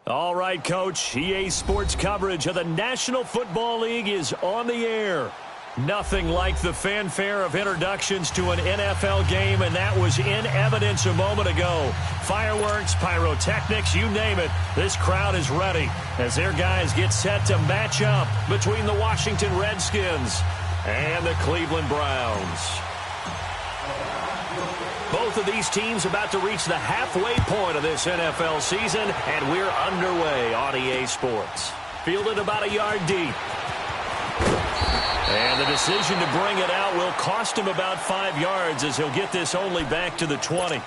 All right, Coach. EA Sports coverage of the National Football League is on the air. Nothing like the fanfare of introductions to an NFL game, and that was in evidence a moment ago. Fireworks, pyrotechnics, you name it. This crowd is ready as their guys get set to match up between the Washington Redskins and the Cleveland Browns. Both of these teams about to reach the halfway point of this NFL season, and we're underway on EA Sports. Fielded about a yard deep. And the decision to bring it out will cost him about 5 yards as he'll get this only back to the 20.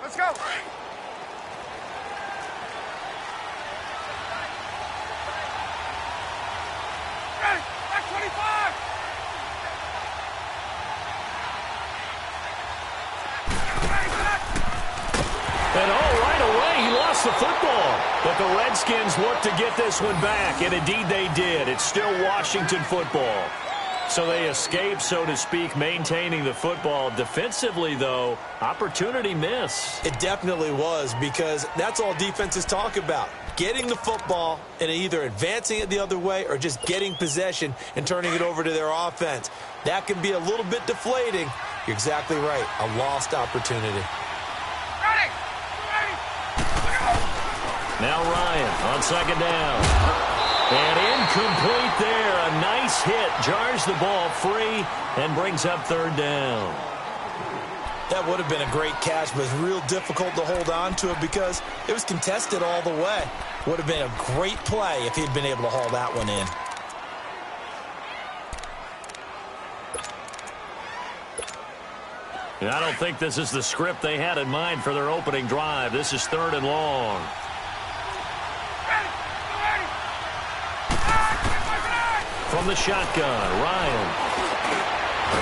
Let's go. Ready, back 25. And right away, he lost the football. But the Redskins look to get this one back, and indeed they did. It's still Washington football. So they escape, so to speak, maintaining the football. Defensively, though, opportunity miss. It definitely was, because that's all defenses talk about. Getting the football and either advancing it the other way or just getting possession and turning it over to their offense. That can be a little bit deflating. You're exactly right. A lost opportunity. Ready. Now Ryan on second down. And incomplete there. A nice hit. Jars the ball free and brings up third down. That would have been a great catch, but it's real difficult to hold on to it because it was contested all the way. Would have been a great play if he'd been able to haul that one in. And I don't think this is the script they had in mind for their opening drive. This is third and long. From the shotgun, Ryan.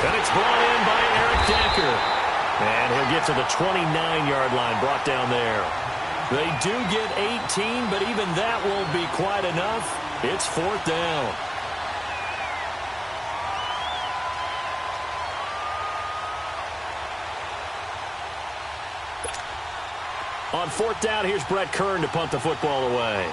And it's brought in by Eric Decker. And he'll get to the 29-yard line, brought down there. They do get 18, but even that won't be quite enough. It's fourth down. On fourth down, here's Brett Kern to punt the football away.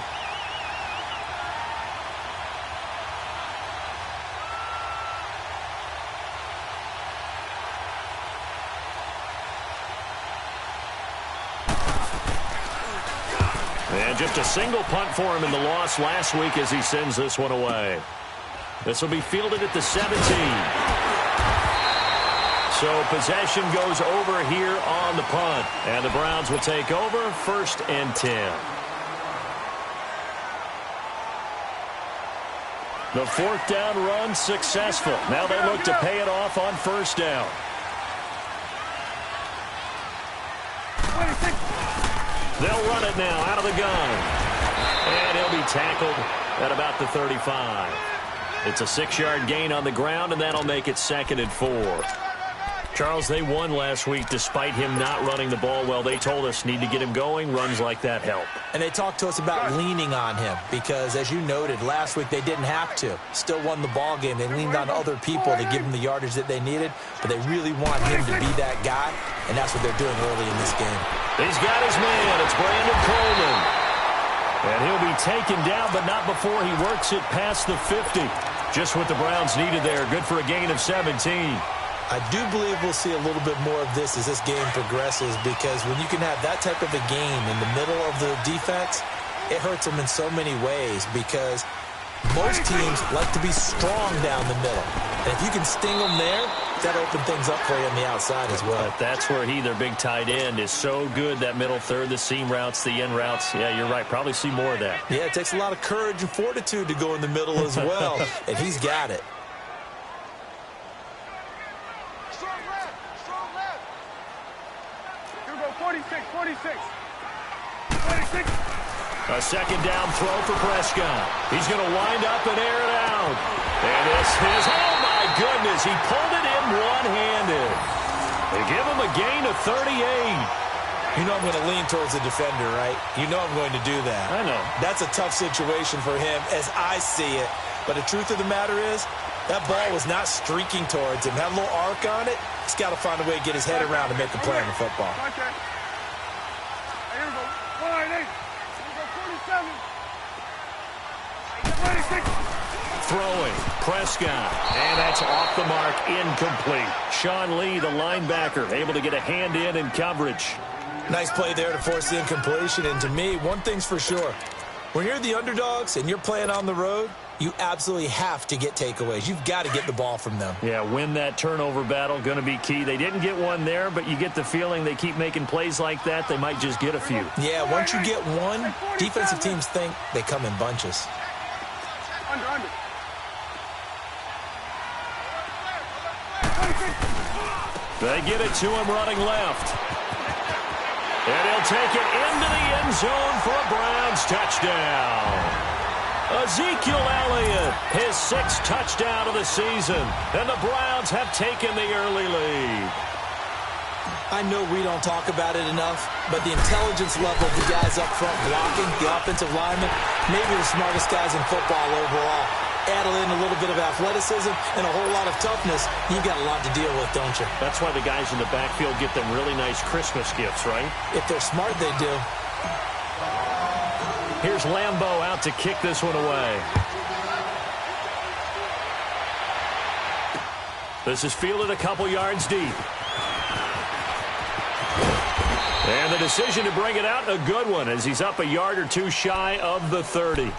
And just a single punt for him in the loss last week as he sends this one away. This will be fielded at the 17. So possession goes over here on the punt. And the Browns will take over first and 10. The fourth down run successful. Now they look to pay it off on first down. They'll run it now out of the gun. And he'll be tackled at about the 35. It's a 6-yard gain on the ground, and that'll make it second and 4. Charles, they won last week despite him not running the ball well. They told us need to get him going. Runs like that help. And they talked to us about leaning on him because, as you noted, last week they didn't have to. Still won the ball game. They leaned on other people to give him the yardage that they needed, but they really want him to be that guy, and that's what they're doing early in this game. He's got his man. It's Brandon Coleman. And he'll be taken down, but not before he works it past the 50. Just what the Browns needed there. Good for a gain of 17. I do believe we'll see a little bit more of this as this game progresses, because when you can have that type of a game in the middle of the defense, it hurts them in so many ways, because most teams like to be strong down the middle. And if you can sting them there, that opens things up for you on the outside as well. But that's where their big tight end, is so good, that middle third, the seam routes, the in routes. Yeah, you're right. Probably see more of that. Yeah, it takes a lot of courage and fortitude to go in the middle as well, and he's got it. Strong left. 46. A second down throw for Prescott. He's going to wind up and air it out. And this is, oh my goodness, he pulled it in one-handed. They give him a gain of 38. You know I'm going to lean towards the defender, right? You know I'm going to do that. I know. That's a tough situation for him as I see it. But the truth of the matter is, that ball was not streaking towards him. Had a little arc on it. He's got to find a way to get his head around and make a play on the football. Okay. Here we go. 198. Here we go. 47. 26. Throwing, Prescott, and that's off the mark, incomplete. Sean Lee, the linebacker, able to get a hand in coverage. Nice play there to force the incompletion, and to me, one thing's for sure. When you're the underdogs and you're playing on the road, you absolutely have to get takeaways. You've got to get the ball from them. Yeah, win that turnover battle, going to be key. They didn't get one there, but you get the feeling they keep making plays like that, they might just get a few. Yeah, once you get one, defensive teams think they come in bunches. Under. They get it to him running left. And he'll take it into the end zone for a Browns touchdown. Ezekiel Elliott, his 6th touchdown of the season. And the Browns have taken the early lead. I know we don't talk about it enough, but the intelligence level of the guys up front blocking, the offensive linemen, maybe the smartest guys in football overall. Add in a little bit of athleticism and a whole lot of toughness, you've got a lot to deal with, don't you? That's why the guys in the backfield get them really nice Christmas gifts, right? If they're smart, they do. Here's Lambeau out to kick this one away. This is fielded a couple yards deep. And the decision to bring it out, a good one, as he's up a yard or two shy of the 30.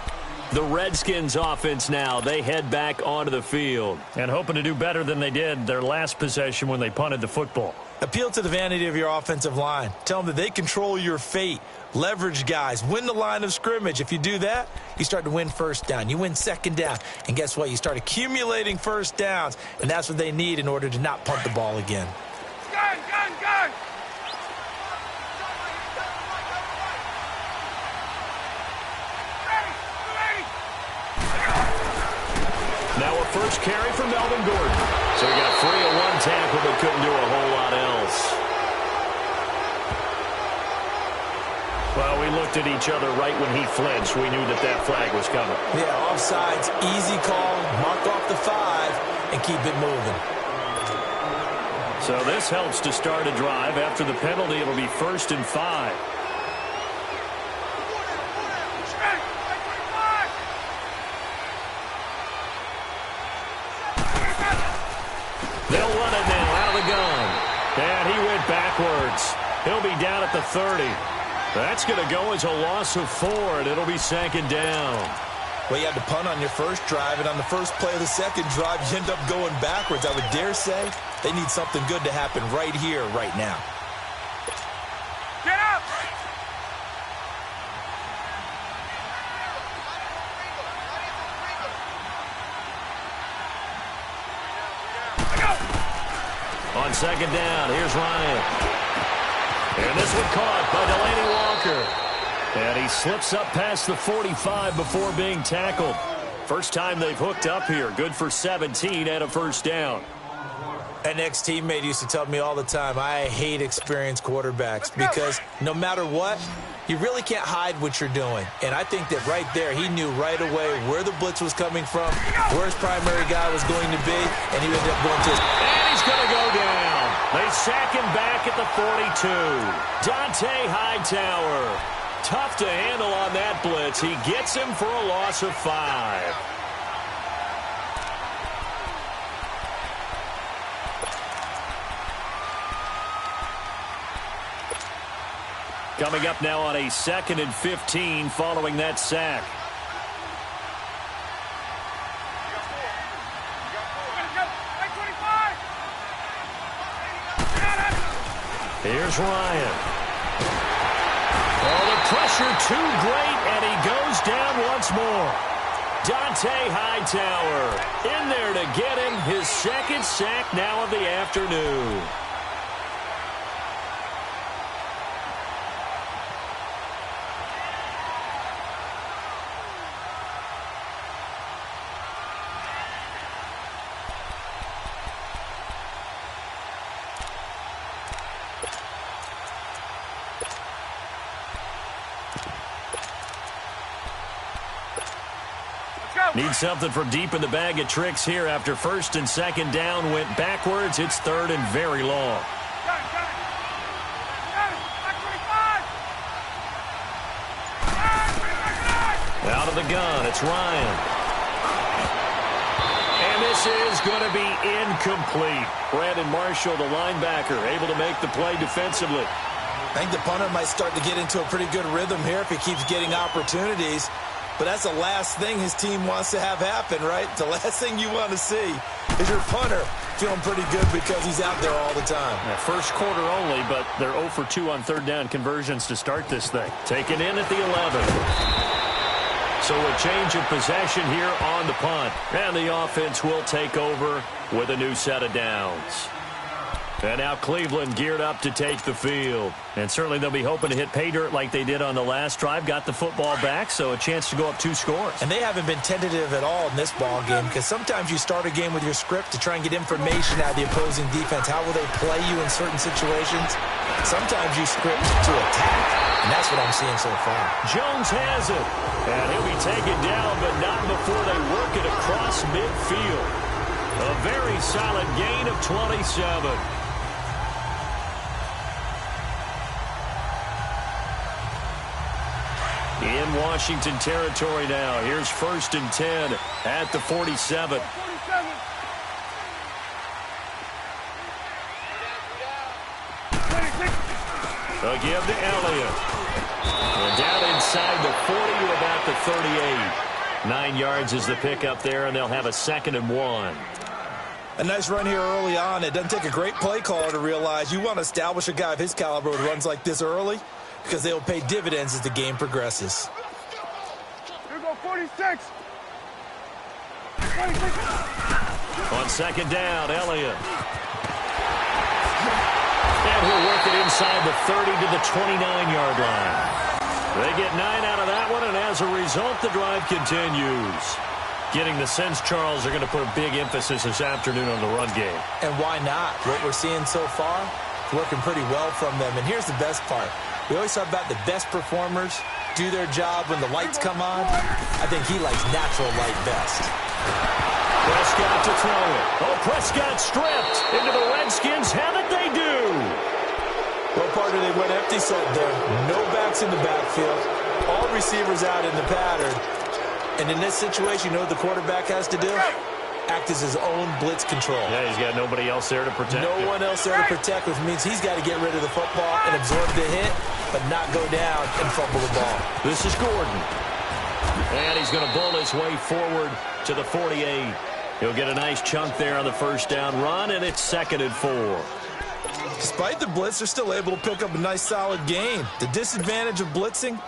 The Redskins offense now, they head back onto the field. And hoping to do better than they did their last possession when they punted the football. Appeal to the vanity of your offensive line. Tell them that they control your fate. Leverage guys. Win the line of scrimmage. If you do that, you start to win first down. You win second down. And guess what? You start accumulating first downs. And that's what they need in order to not punt the ball again. Gun! Now a first carry for Melvin Gordon. So he got free of one tackle but couldn't do a whole lot else. Well, we looked at each other right when he flinched. We knew that that flag was coming. Yeah, offsides, easy call, mark off the 5, and keep it moving. So this helps to start a drive. After the penalty, it'll be 1st and 5. They'll run it now out of the gun. And he went backwards. He'll be down at the 30. That's going to go as a loss of 4, and it'll be 2nd down. Well, you had to punt on your first drive, and on the first play of the second drive, you end up going backwards. I would dare say they need something good to happen right here, right now. Get up! On 2nd down, here's Ryan. And this one caught by Delaney Walker. And he slips up past the 45 before being tackled. First time they've hooked up here. Good for 17 and a first down. An ex-teammate used to tell me all the time, I hate experienced quarterbacks because no matter what, you really can't hide what you're doing. And I think that right there, he knew right away where the blitz was coming from, where his primary guy was going to be, and he ended up going to his... And he's going to go down. They sack him back at the 42. Dante Hightower. Tough to handle on that blitz. He gets him for a loss of 5. Coming up now on a 2nd and 15 following that sack. Here's Ryan. Oh, the pressure too great, and he goes down once more. Dante Hightower in there to get him his 2nd sack now of the afternoon. Need something from deep in the bag of tricks here after first and second down went backwards. It's third and very long. Out of the gun, it's Ryan. And this is going to be incomplete. Brandon Marshall, the linebacker, able to make the play defensively. I think the punter might start to get into a pretty good rhythm here if he keeps getting opportunities. But that's the last thing his team wants to have happen, right? The last thing you want to see is your punter feeling pretty good because he's out there all the time. Yeah, first quarter only, but they're 0 for 2 on third down conversions to start this thing. Taken in at the 11. So a change of possession here on the punt. And the offense will take over with a new set of downs. And now Cleveland geared up to take the field. And certainly they'll be hoping to hit pay dirt like they did on the last drive. Got the football back, so a chance to go up 2 scores. And they haven't been tentative at all in this ball game because sometimes you start a game with your script to try and get information out of the opposing defense. How will they play you in certain situations? Sometimes you script to attack, and that's what I'm seeing so far. Jones has it. And he'll be taken down, but not before they work it across midfield. A very solid gain of 27. In Washington territory now. Here's first and 10 at the 47. A give to Elliott. And down inside the 40 to about the 38. 9 yards is the pickup there, and they'll have a 2nd and 1. A nice run here early on. It doesn't take a great play caller to realize you want to establish a guy of his caliber with runs like this early, because they will pay dividends as the game progresses. Here go 46. On second down, Elliott. And he'll work it inside the 30 to the 29-yard line. They get 9 out of that one, and as a result, the drive continues. Getting the sense, Charles, are going to put a big emphasis this afternoon on the run game. And why not? What we're seeing so far, working pretty well from them. And here's the best part. We always talk about the best performers do their job when the lights come on. I think he likes natural light best. Prescott to throw it. Oh, Prescott stripped into the Redskins. Have it they do. Well, partner, they went empty set there. No backs in the backfield. All receivers out in the pattern. And in this situation, you know what the quarterback has to do? Act as his own blitz control. Yeah, he's got nobody else there to protect him. No one else there to protect, which means he's got to get rid of the football and absorb the hit, but not go down and fumble the ball. This is Gordon. And he's going to bull his way forward to the 48. He'll get a nice chunk there on the first down run, and it's 2nd and 4. Despite the blitz, they're still able to pick up a nice, solid gain. The disadvantage of blitzing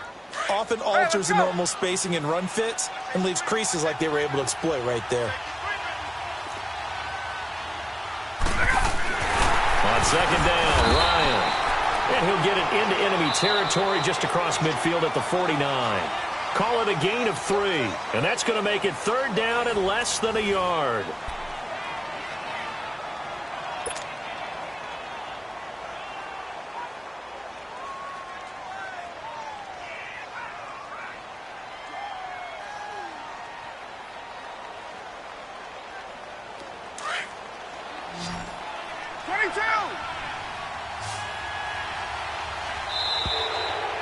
often alters the normal spacing and run fits and leaves creases like they were able to exploit right there. On second down, Ryan. And he'll get it into enemy territory just across midfield at the 49. Call it a gain of 3. And that's going to make it 3rd down and less than a yard.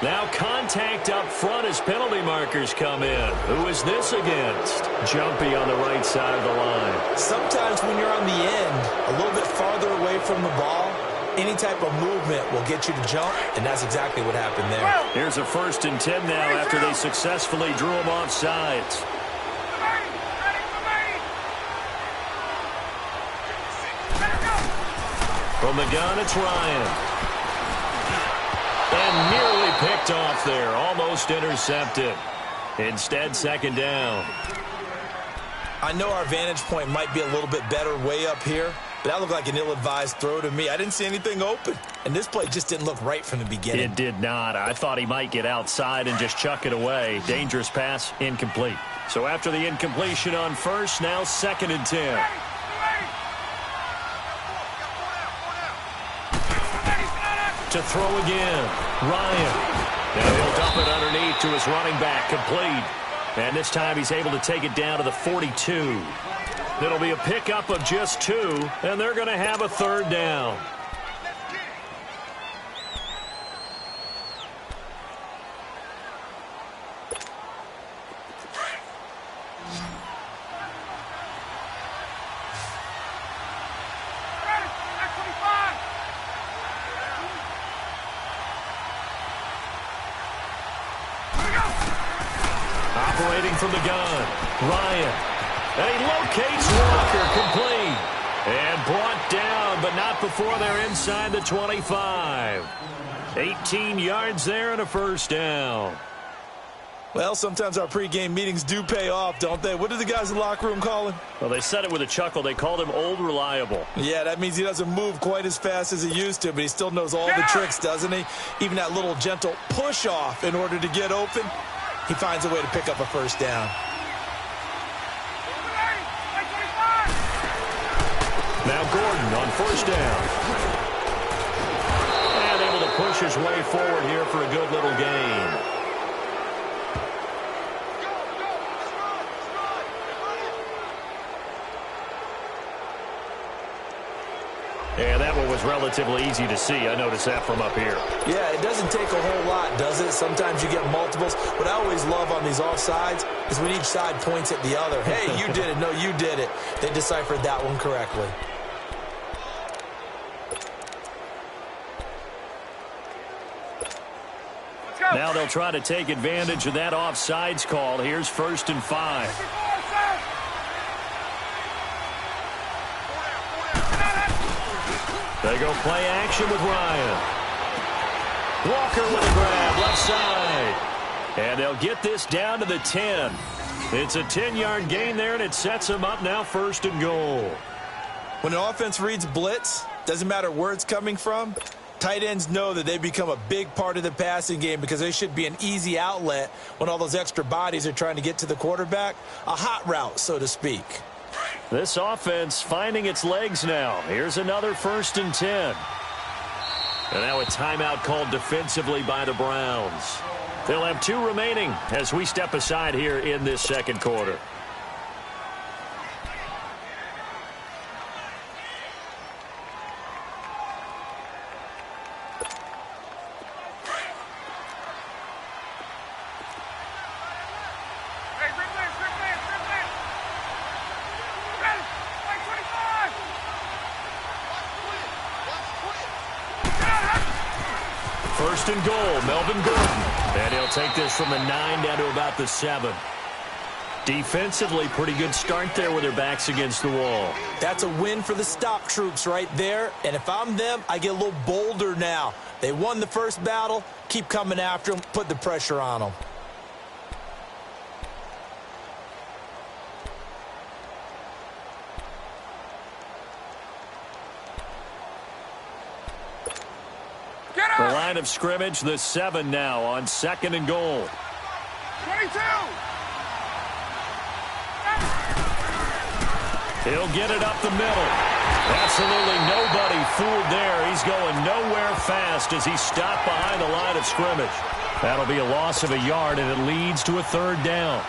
Now contact up front as penalty markers come in. Who is this against? Jumpy on the right side of the line. Sometimes when you're on the end, a little bit farther away from the ball, any type of movement will get you to jump, and that's exactly what happened there. Here's a 1st and 10 now after they successfully drew him off sides. From the gun, it's Ryan. And nearly picked off there. Almost intercepted. Instead, 2nd down. I know our vantage point might be a little bit better way up here, but that looked like an ill-advised throw to me. I didn't see anything open, and this play just didn't look right from the beginning. It did not. I thought he might get outside and just chuck it away. Dangerous pass, incomplete. So after the incompletion on first, now 2nd and 10. To throw again, Ryan. Now he'll dump it underneath to his running back, complete. And this time he's able to take it down to the 42. It'll be a pickup of just 2, and they're going to have a third down. Operating from the gun, Ryan. And he locates Walker, complete. And brought down, but not before they're inside the 25. 18 yards there and a first down. Well, sometimes our pregame meetings do pay off, don't they? What did the guys in the locker room call him? Well, they said it with a chuckle. They called him Old Reliable. Yeah, that means he doesn't move quite as fast as he used to, but he still knows all the tricks, doesn't he? Even that little gentle push-off in order to get open. He finds a way to pick up a first down. Now Gordon on first down. And able to push his way forward here for a good little gain. And that one was relatively easy to see. I noticed that from up here. Yeah, it doesn't take a whole lot, does it? Sometimes you get multiples. What I always love on these offsides is when each side points at the other. Hey, you did it. No, you did it. They deciphered that one correctly. Now they'll try to take advantage of that offsides call. Here's 1st and 5. They go play action with Ryan. Walker with a grab, left side. And they'll get this down to the 10. It's a 10-yard gain there, and it sets them up now 1st and goal. When an offense reads blitz, doesn't matter where it's coming from, tight ends know that they become a big part of the passing game because they should be an easy outlet when all those extra bodies are trying to get to the quarterback. A hot route, so to speak. This offense finding its legs now. Here's another 1st and 10. And now a timeout called defensively by the Browns. They'll have 2 remaining as we step aside here in this second quarter. First and goal, Melvin Gordon. And he'll take this from the 9 down to about the 7. Defensively, pretty good start there with their backs against the wall. That's a win for the stop troops right there. And if I'm them, I get a little bolder now. They won the first battle. Keep coming after them. Put the pressure on them. The line of scrimmage, the 7 now on 2nd and goal. 22. He'll get it up the middle. Absolutely nobody fooled there. He's going nowhere fast as he's stopped behind the line of scrimmage. That'll be a loss of a yard, and it leads to a 3rd down.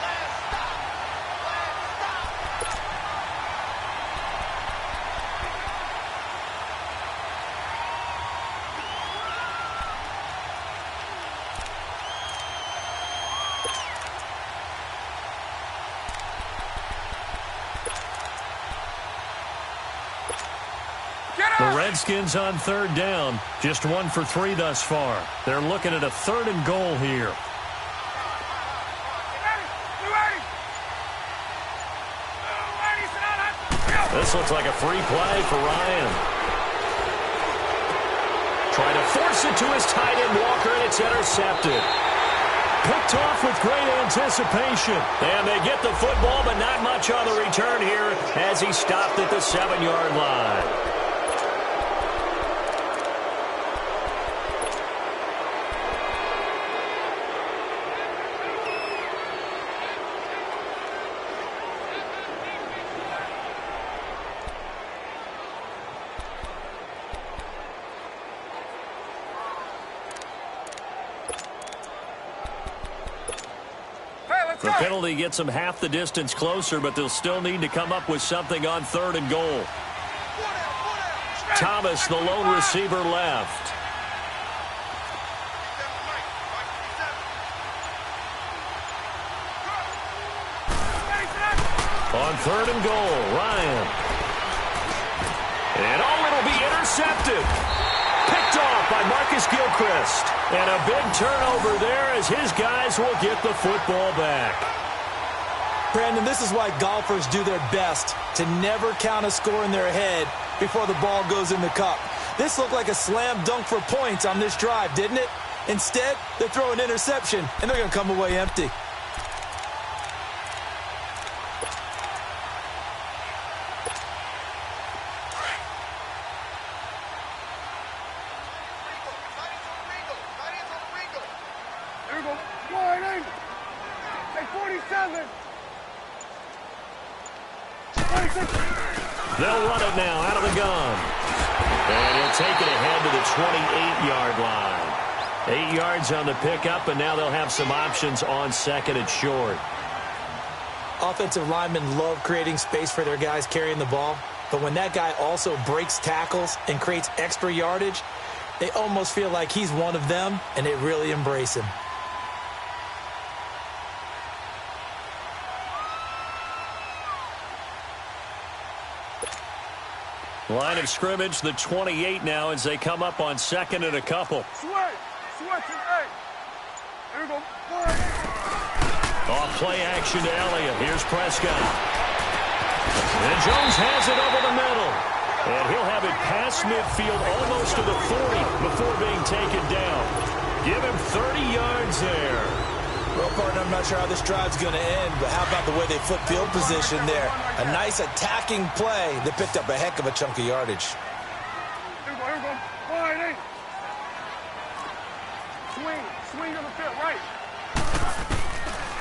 The Redskins on 3rd down. Just 1 for 3 thus far. They're looking at a 3rd and goal here. This looks like a free play for Ryan. Trying to force it to his tight end, Walker, and it's intercepted. Picked off with great anticipation. And they get the football, but not much on the return here as he stopped at the 7-yard line. The penalty gets them half the distance closer, but they'll still need to come up with something on 3rd and goal. Thomas, the lone receiver, left. On 3rd and goal, Ryan. And it'll be intercepted. Picked off by Marcus Gilchrist. And a big turnover there as his guys will get the football back. Brandon, this is why golfers do their best to never count a score in their head before the ball goes in the cup. This looked like a slam dunk for points on this drive, didn't it? Instead, they throw an interception, and they're going to come away empty. There we go. Wide angle. Hey, 47. 26. They'll run it now out of the gun. And he'll take it ahead to the 28-yard line. 8 yards on the pickup, and now they'll have some options on 2nd and short. Offensive linemen love creating space for their guys carrying the ball, but when that guy also breaks tackles and creates extra yardage, they almost feel like he's one of them, and they really embrace him. Line of scrimmage, the 28 now as they come up on 2nd and a couple. Switch. Hey. There we go. Wide angle. Off play action to Elliott. Here's Prescott. And Jones has it over the middle. And he'll have it past midfield almost to the 40 before being taken down. Give him 30 yards there. Well, partner, I'm not sure how this drive's going to end, but how about the way they flip field position there? A nice attacking play that picked up a heck of a chunk of yardage. Here we go. Wide angle. Swing on the field, right.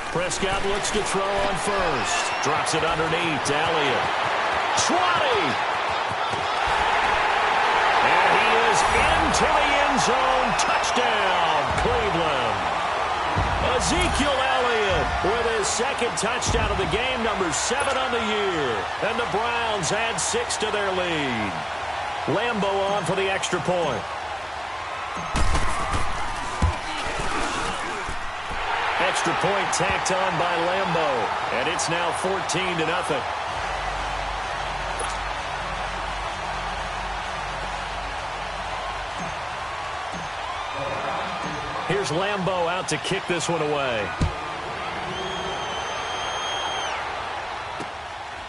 Prescott looks to throw on first. Drops it underneath to Elliott. 20! And he is into the end zone. Touchdown, Cleveland. Ezekiel Elliott with his 2nd touchdown of the game, number 7 on the year. And the Browns add 6 to their lead. Lambo on for the extra point. Extra point tacked on by Lambo. And it's now 14-0. Here's Lambo out to kick this one away.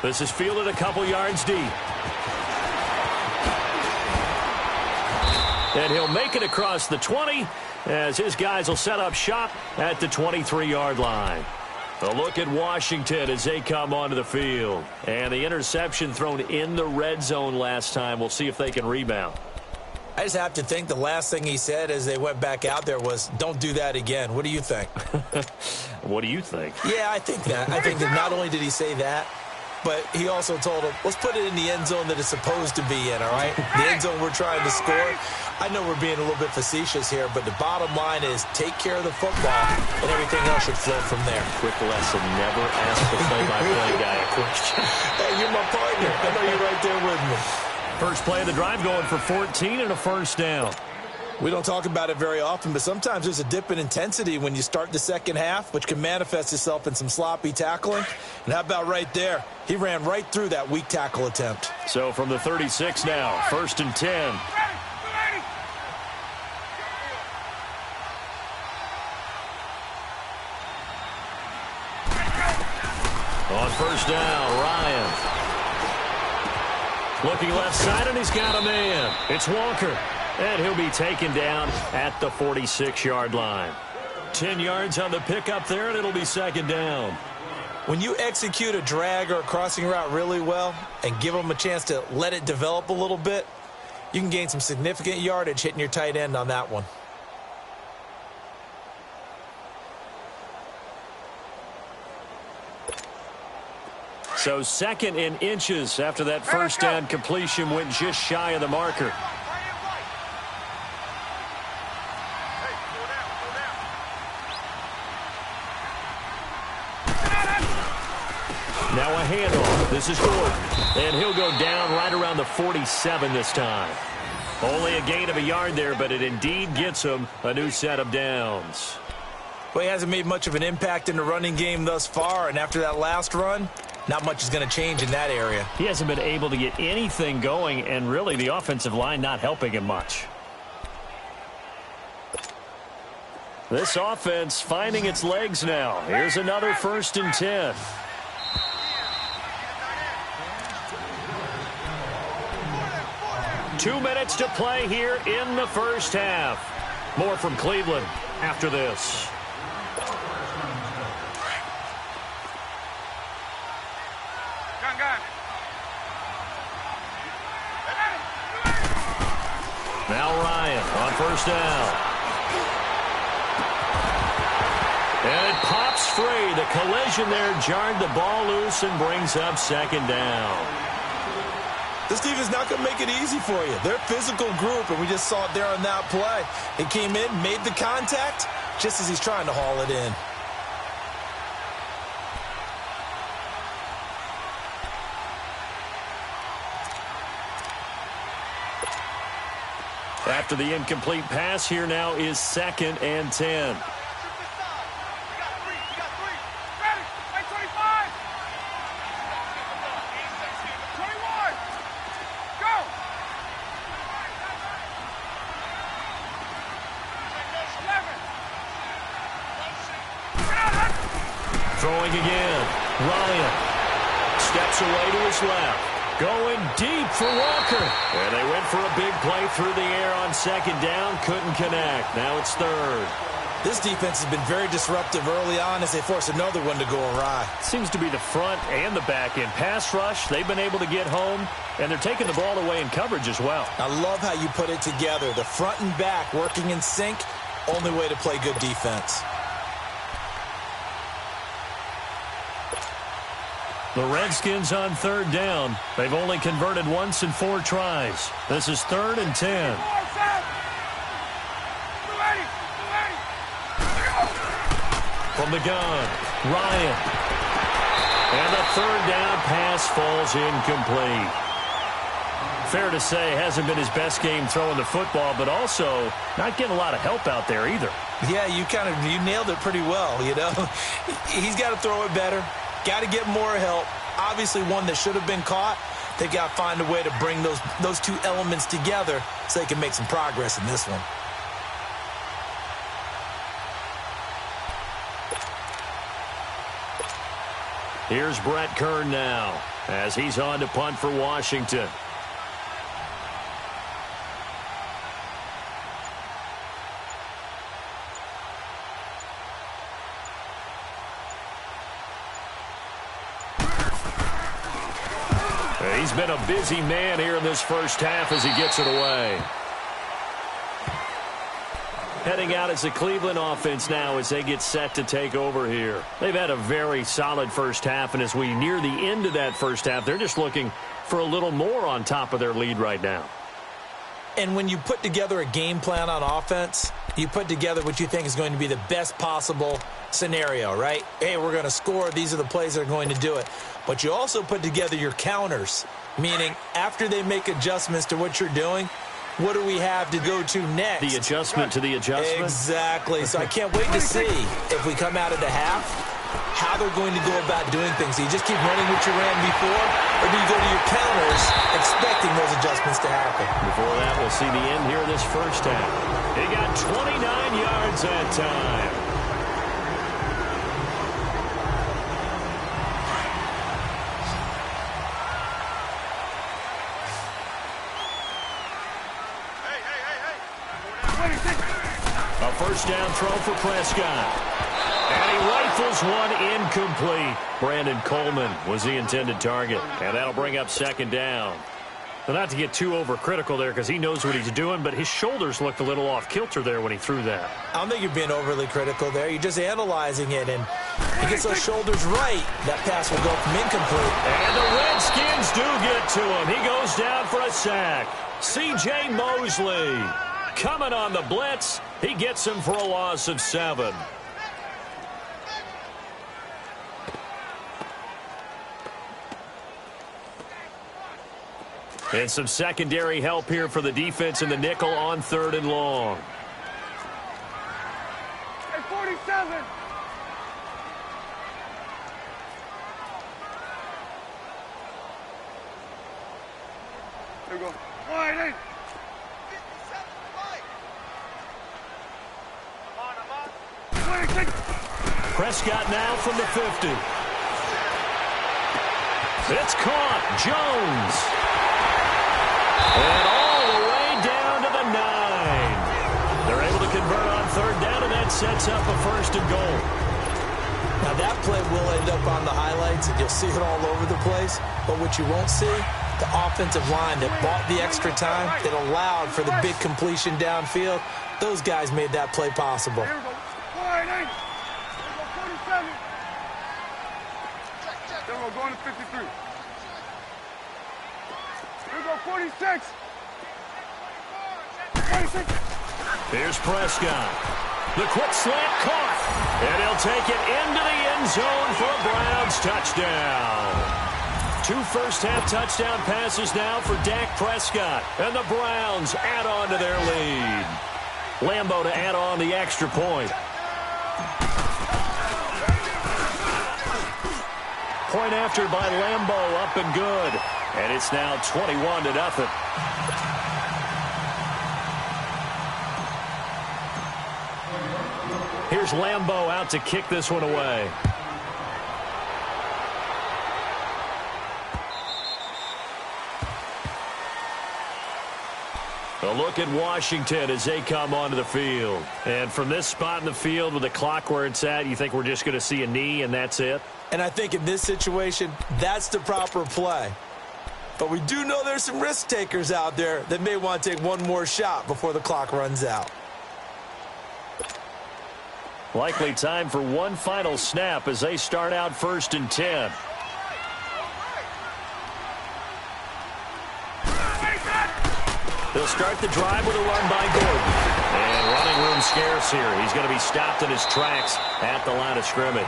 This is fielded a couple yards deep. And he'll make it across the 20 as his guys will set up shop at the 23-yard line. A look at Washington as they come onto the field. And the interception thrown in the red zone last time. We'll see if they can rebound. I just have to think the last thing he said as they went back out there was, don't do that again. What do you think? What do you think? Yeah, I think that. I think that not only did he say that, but he also told him, let's put it in the end zone that it's supposed to be in, all right? The end zone we're trying to score. I know we're being a little bit facetious here, but the bottom line is take care of the football, and everything else should flow from there. Quick lesson, never ask the play-by-play guy a question. Hey, you're my partner. I know you're right there with me. First play of the drive going for 14 and a first down. We don't talk about it very often, but sometimes there's a dip in intensity when you start the second half, which can manifest itself in some sloppy tackling. And how about right there? He ran right through that weak tackle attempt. So from the 36 now, 1st and 10. On first down, Ryan. Looking left side, and he's got a man. It's Walker. And he'll be taken down at the 46-yard line. 10 yards on the pickup there, and it'll be 2nd down. When you execute a drag or a crossing route really well and give them a chance to let it develop a little bit, you can gain some significant yardage hitting your tight end on that one. So 2nd in inches after that first down completion went just shy of the marker. This is Gordon, and he'll go down right around the 47 this time. Only a gain of a yard there, but it indeed gets him a new set of downs. Well, he hasn't made much of an impact in the running game thus far, and after that last run, not much is going to change in that area. He hasn't been able to get anything going, and really the offensive line not helping him much. This offense finding its legs now. Here's another 1st and 10. Two minutes to play here in the first half. More from Cleveland after this. Now Ryan on 1st down. And it pops free. The collision there jarred the ball loose and brings up 2nd down. This defense is not going to make it easy for you. They're a physical group, and we just saw it there on that play. He came in, made the contact, just as he's trying to haul it in. After the incomplete pass, here now is 2nd and 10. Throwing again. Ryan steps away to his left. Going deep for Walker. And they went for a big play through the air on 2nd down. Couldn't connect. Now it's 3rd. This defense has been very disruptive early on as they force another one to go awry. Seems to be the front and the back end. Pass rush, they've been able to get home, and they're taking the ball away in coverage as well. I love how you put it together. The front and back working in sync. Only way to play good defense. The Redskins on 3rd down. They've only converted once in 4 tries. This is 3rd and 10. From the gun, Ryan. And the 3rd down pass falls incomplete. Fair to say, hasn't been his best game throwing the football, but also not getting a lot of help out there either. Yeah, you nailed it pretty well, you know. He's got to throw it better. Got to get more help. Obviously one that should have been caught. They've got to find a way to bring those two elements together so they can make some progress in this one. Here's Brett Kern now as he's on to punt for Washington. He's been a busy man here in this first half as he gets it away. Heading out as the Cleveland offense now as they get set to take over here. They've had a very solid first half, and as we near the end of that first half, they're just looking for a little more on top of their lead right now. And when you put together a game plan on offense, you put together what you think is going to be the best possible scenario, right? Hey, we're going to score. These are the plays that are going to do it. But you also put together your counters, meaning after they make adjustments to what you're doing, what do we have to go to next? The adjustment to the adjustment? Exactly. So I can't wait to see if we come out of the half, how they're going to go about doing things. Do you just keep running what you ran before, or do you go to your counters expecting those adjustments to happen? Before that, we'll see the end here of this first half. He got 29 yards that time. A first down throw for Prescott. And he rifles one incomplete. Brandon Coleman was the intended target. And that'll bring up 2nd down. But not to get too overcritical there because he knows what he's doing, but his shoulders looked a little off kilter there when he threw that. I don't think you're being overly critical there. You're just analyzing it, and he gets those shoulders right. That pass will go from incomplete. And the Redskins do get to him. He goes down for a sack. C.J. Mosley coming on the blitz. He gets him for a loss of 7. And some secondary help here for the defense in the nickel on 3rd and long. Hey, 47. There we go. Wide 8. Prescott now from the 50. It's caught. Jones. And all the way down to the 9. They're able to convert on 3rd down, and that sets up a 1st and goal. Now that play will end up on the highlights, and you'll see it all over the place. But what you won't see, the offensive line that bought the extra time, that allowed for the big completion downfield, those guys made that play possible. Here we go. Wide 8. There we go, 47. There we go, going to 53. Here we go, 46. 46. Here's Prescott. The quick slant caught. And he'll take it into the end zone for a Browns touchdown. 2 first-half touchdown passes now for Dak Prescott. And the Browns add on to their lead. Lambeau to add on the extra point. Point after by Lambeau, up and good. And it's now 21-0. Here's Lambeau out to kick this one away. A look at Washington as they come onto the field. And from this spot in the field with the clock where it's at, you think we're just going to see a knee and that's it? And I think in this situation, that's the proper play. But we do know there's some risk takers out there that may want to take one more shot before the clock runs out. Likely time for one final snap as they start out 1st and 10. They'll start the drive with a run by Gordon. And running room scarce here. He's going to be stopped in his tracks at the line of scrimmage.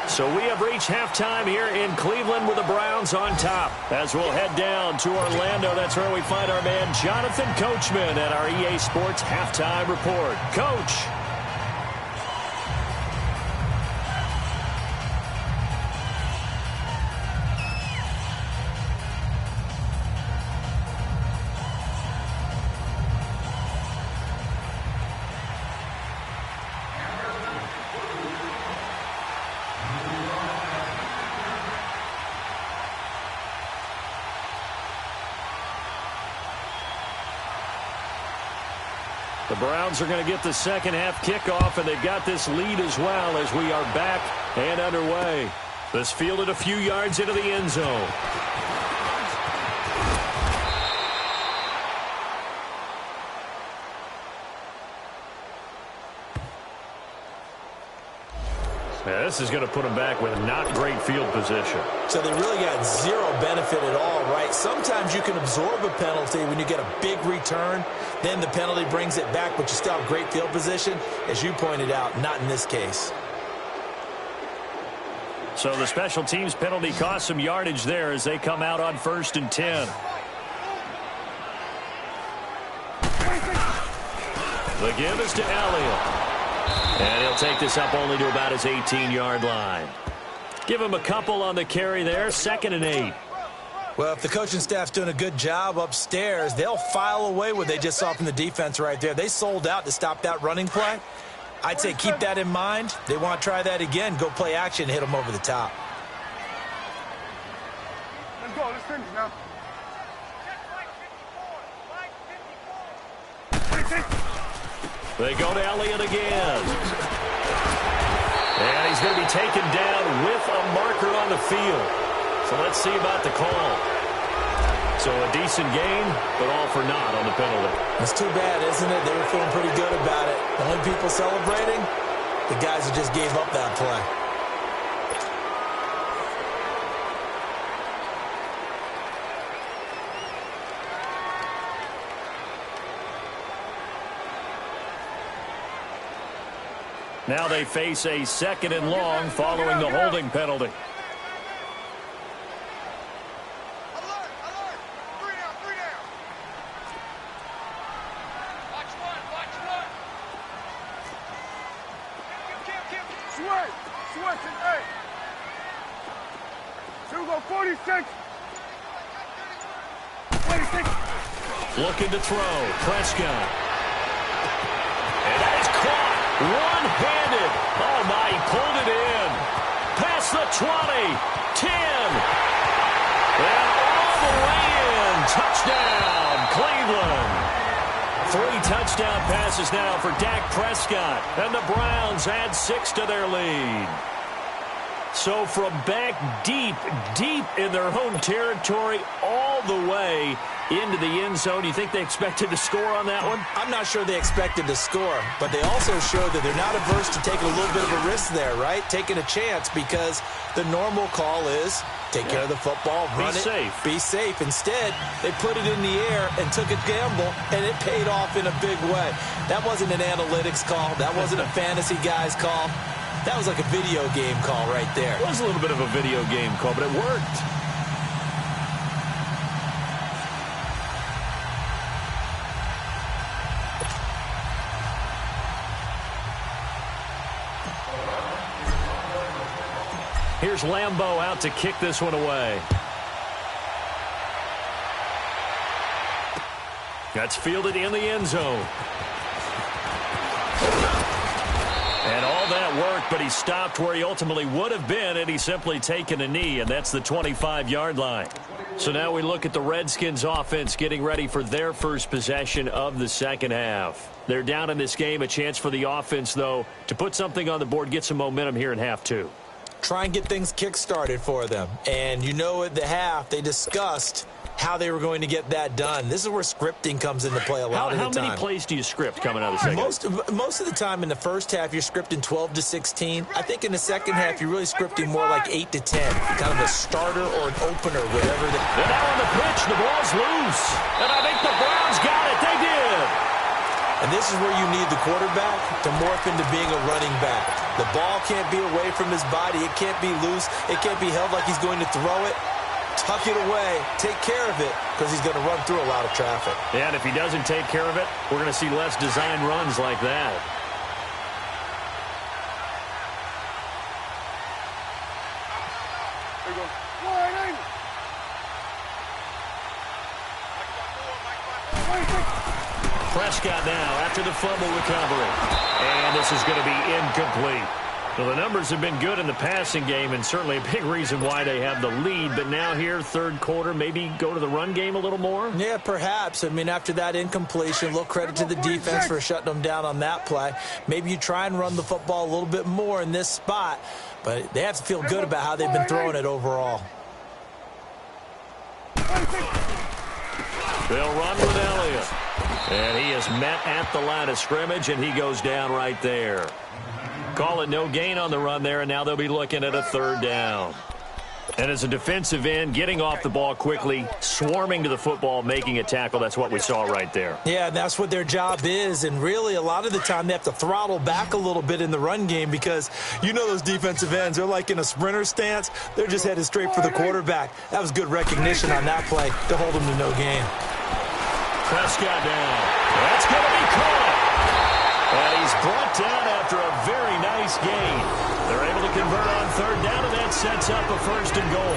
So we have reached halftime here in Cleveland with the Browns on top. As we'll head down to Orlando, that's where we find our man Jonathan Coachman at our EA Sports Halftime Report. Coach. The Browns are going to get the second half kickoff, and they've got this lead as well as we are back and underway. This fielded a few yards into the end zone. Now, this is going to put them back with not great field position. So they really got zero benefit at all, right? Sometimes you can absorb a penalty when you get a big return. Then the penalty brings it back, but you still have great field position. As you pointed out, not in this case. So the special teams penalty cost some yardage there as they come out on 1st and 10. The give is to Elliott. And he'll take this up only to about his 18-yard line. Give him a couple on the carry there, 2nd and 8. Well, if the coaching staff's doing a good job upstairs, they'll file away what they just saw from the defense right there. They sold out to stop that running play. I'd say keep that in mind. They want to try that again, go play action, hit them over the top. Let's go. Let's finish now. They go to Elliott again. And he's going to be taken down with a marker on the field. So let's see about the call. So a decent gain, but all for naught on the penalty. It's too bad, isn't it? They were feeling pretty good about it. The only people celebrating, the guys who just gave up that play. Now they face a 2nd and long following the holding penalty. switching, hey. Two go 46. 26. Looking to throw. Prescott. And that is caught. One-handed. Oh, my. He pulled it in. Past the 20. 10. And all the way in. Touchdown, Cleveland. 3 touchdown passes now for Dak Prescott. And the Browns add 6 to their lead. So from back deep in their home territory all the way into the end zone, you think they expected to score on that one? I'm not sure they expected to score, but they also showed that they're not averse to taking a little bit of a risk there, right? Taking a chance, because the normal call is take care of the football, run it, be safe. Instead, they put it in the air and took a gamble, and it paid off in a big way. That wasn't an analytics call. That wasn't a fantasy guy's call. That was like a video game call right there. It was a little bit of a video game call, but it worked. Here's Lambeau out to kick this one away. That's fielded in the end zone. And all that worked, but he stopped where he ultimately would have been, and he's simply taken a knee, and that's the 25-yard line. So now we look at the Redskins offense getting ready for their first possession of the second half. They're down in this game. A chance for the offense, though, to put something on the board, get some momentum here in half two. Try and get things kick-started for them. And you know at the half, they discussed how they were going to get that done. This is where scripting comes into play a lot of the time. How many plays do you script coming out of the second half? Most of the time in the first half, you're scripting 12 to 16. I think in the second half, you're really scripting more like 8 to 10. Kind of a starter or an opener, whatever. And now on the pitch, the ball's loose. And I think the Browns got it. They did. And this is where you need the quarterback to morph into being a running back. The ball can't be away from his body. It can't be loose. It can't be held like he's going to throw it. Tuck it away. Take care of it, because he's going to run through a lot of traffic. Yeah, and if he doesn't take care of it, we're going to see less design runs like that. There you go. Wide angle. 26. Prescott now after the fumble recovery. And this is going to be incomplete. Well, the numbers have been good in the passing game, and certainly a big reason why they have the lead. But now here, third quarter, maybe go to the run game a little more? Yeah, perhaps. I mean, after that incompletion, a little credit to the defense for shutting them down on that play. Maybe you try and run the football a little bit more in this spot, but they have to feel good about how they've been throwing it overall. They'll run with Elliott. And he is met at the line of scrimmage, and he goes down right there. Call it no gain on the run there, and now they'll be looking at a third down. And as a defensive end, getting off the ball quickly, swarming to the football, making a tackle, that's what we saw right there. Yeah, that's what their job is, and really a lot of the time they have to throttle back a little bit in the run game, because you know those defensive ends, they're like in a sprinter stance. They're just headed straight for the quarterback. That was good recognition on that play to hold them to no gain. Prescott down. That's going to be caught. And he's brought down after a very nice gain. They're able to convert on third down, and that sets up a first and goal.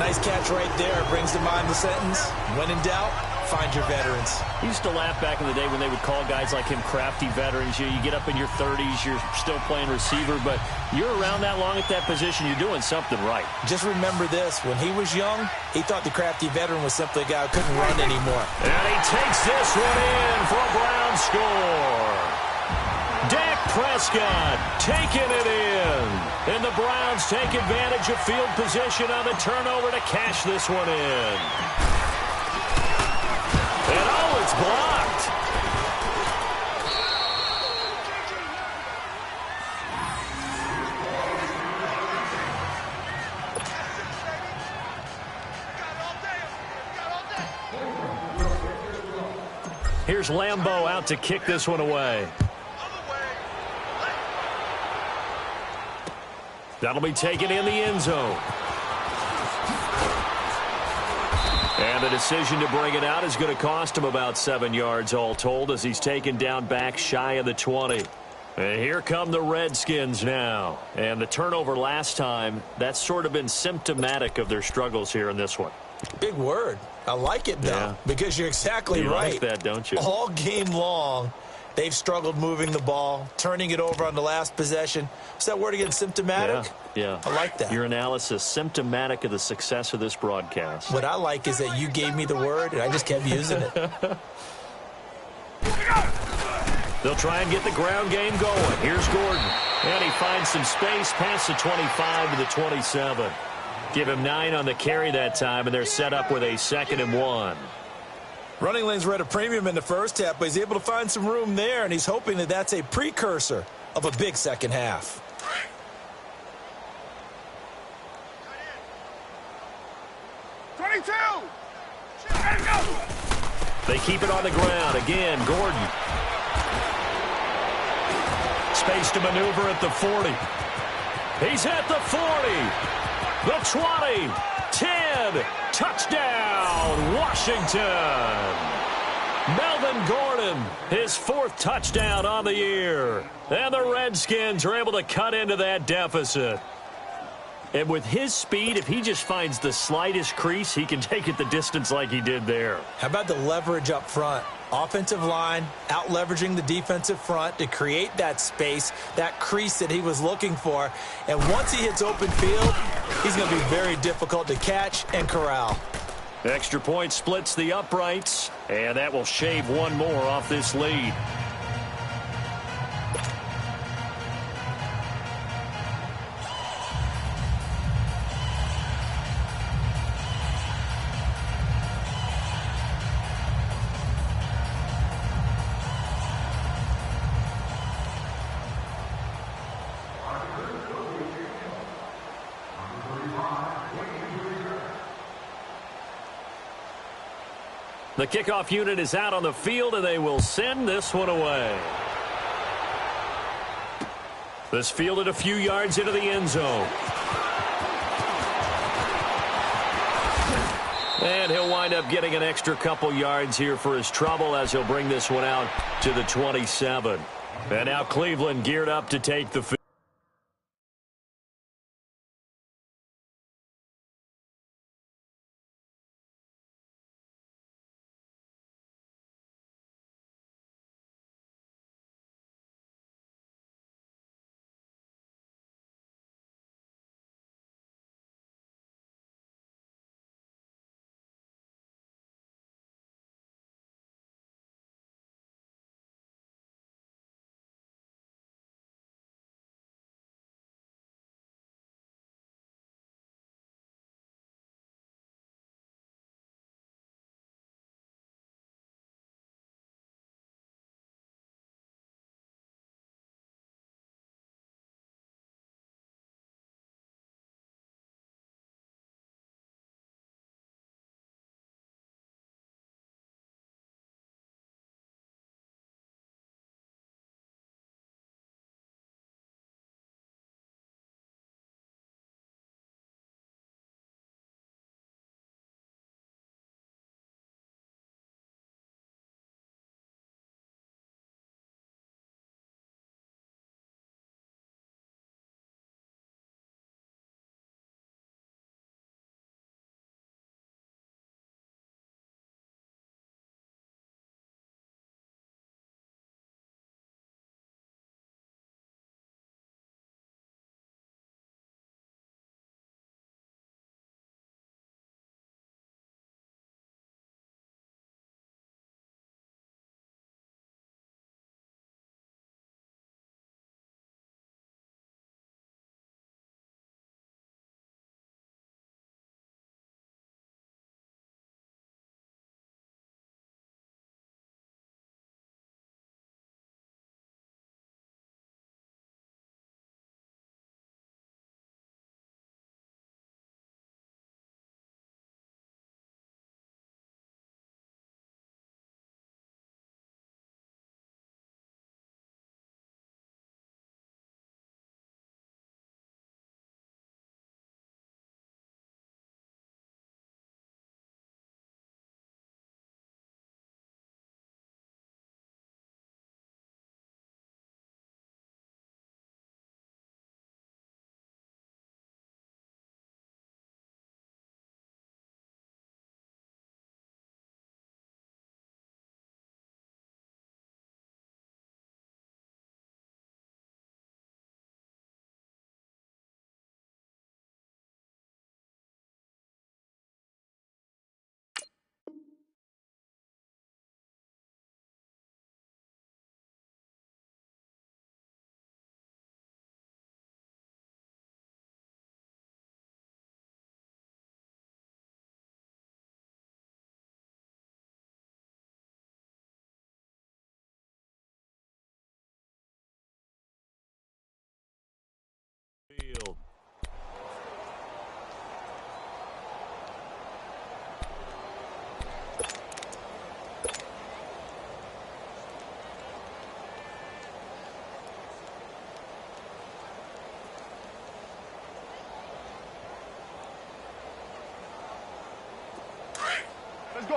Nice catch right there. Brings to mind the sentence, when in doubt, find your veterans. I used to laugh back in the day when they would call guys like him crafty veterans. You get up in your 30s, you're still playing receiver, but you're around that long at that position, you're doing something right. Just remember this. When he was young, he thought the crafty veteran was simply a guy who couldn't run anymore. And he takes this one in for a Brown score. Dak Prescott taking it in. And the Browns take advantage of field position on the turnover to cash this one in. And oh, it's blocked. Here's Lambeau out to kick this one away. That'll be taken in the end zone. And the decision to bring it out is going to cost him about 7 yards all told, as he's taken down back shy of the 20. And here come the Redskins now. And the turnover last time, that's sort of been symptomatic of their struggles here in this one. Big word. I like it, though, because you're exactly right. You like that, don't you? All game long, they've struggled moving the ball, turning it over on the last possession. What's that word again, symptomatic? Yeah. I like that. Your analysis, symptomatic of the success of this broadcast. What I like is that you gave me the word, and I just kept using it. They'll try and get the ground game going. Here's Gordon. And he finds some space past the 25 to the 27. Give him 9 on the carry that time, and they're set up with a 2nd and 1. Running lanes were at a premium in the first half, but he's able to find some room there, and he's hoping that that's a precursor of a big second half. They keep it on the ground. Again, Gordon. Space to maneuver at the 40. He's at the 40. The 20. 10. Touchdown, Washington. Melvin Gordon, his 4th touchdown on the year. And the Redskins are able to cut into that deficit. And with his speed, if he just finds the slightest crease, he can take it the distance like he did there. How about the leverage up front? Offensive line out-leveraging the defensive front to create that space, that crease that he was looking for. And once he hits open field, he's going to be very difficult to catch and corral. Extra point splits the uprights, and that will shave one more off this lead. The kickoff unit is out on the field, and they will send this one away. This fielded a few yards into the end zone. And he'll wind up getting an extra couple yards here for his trouble as he'll bring this one out to the 27. And now Cleveland geared up to take the field.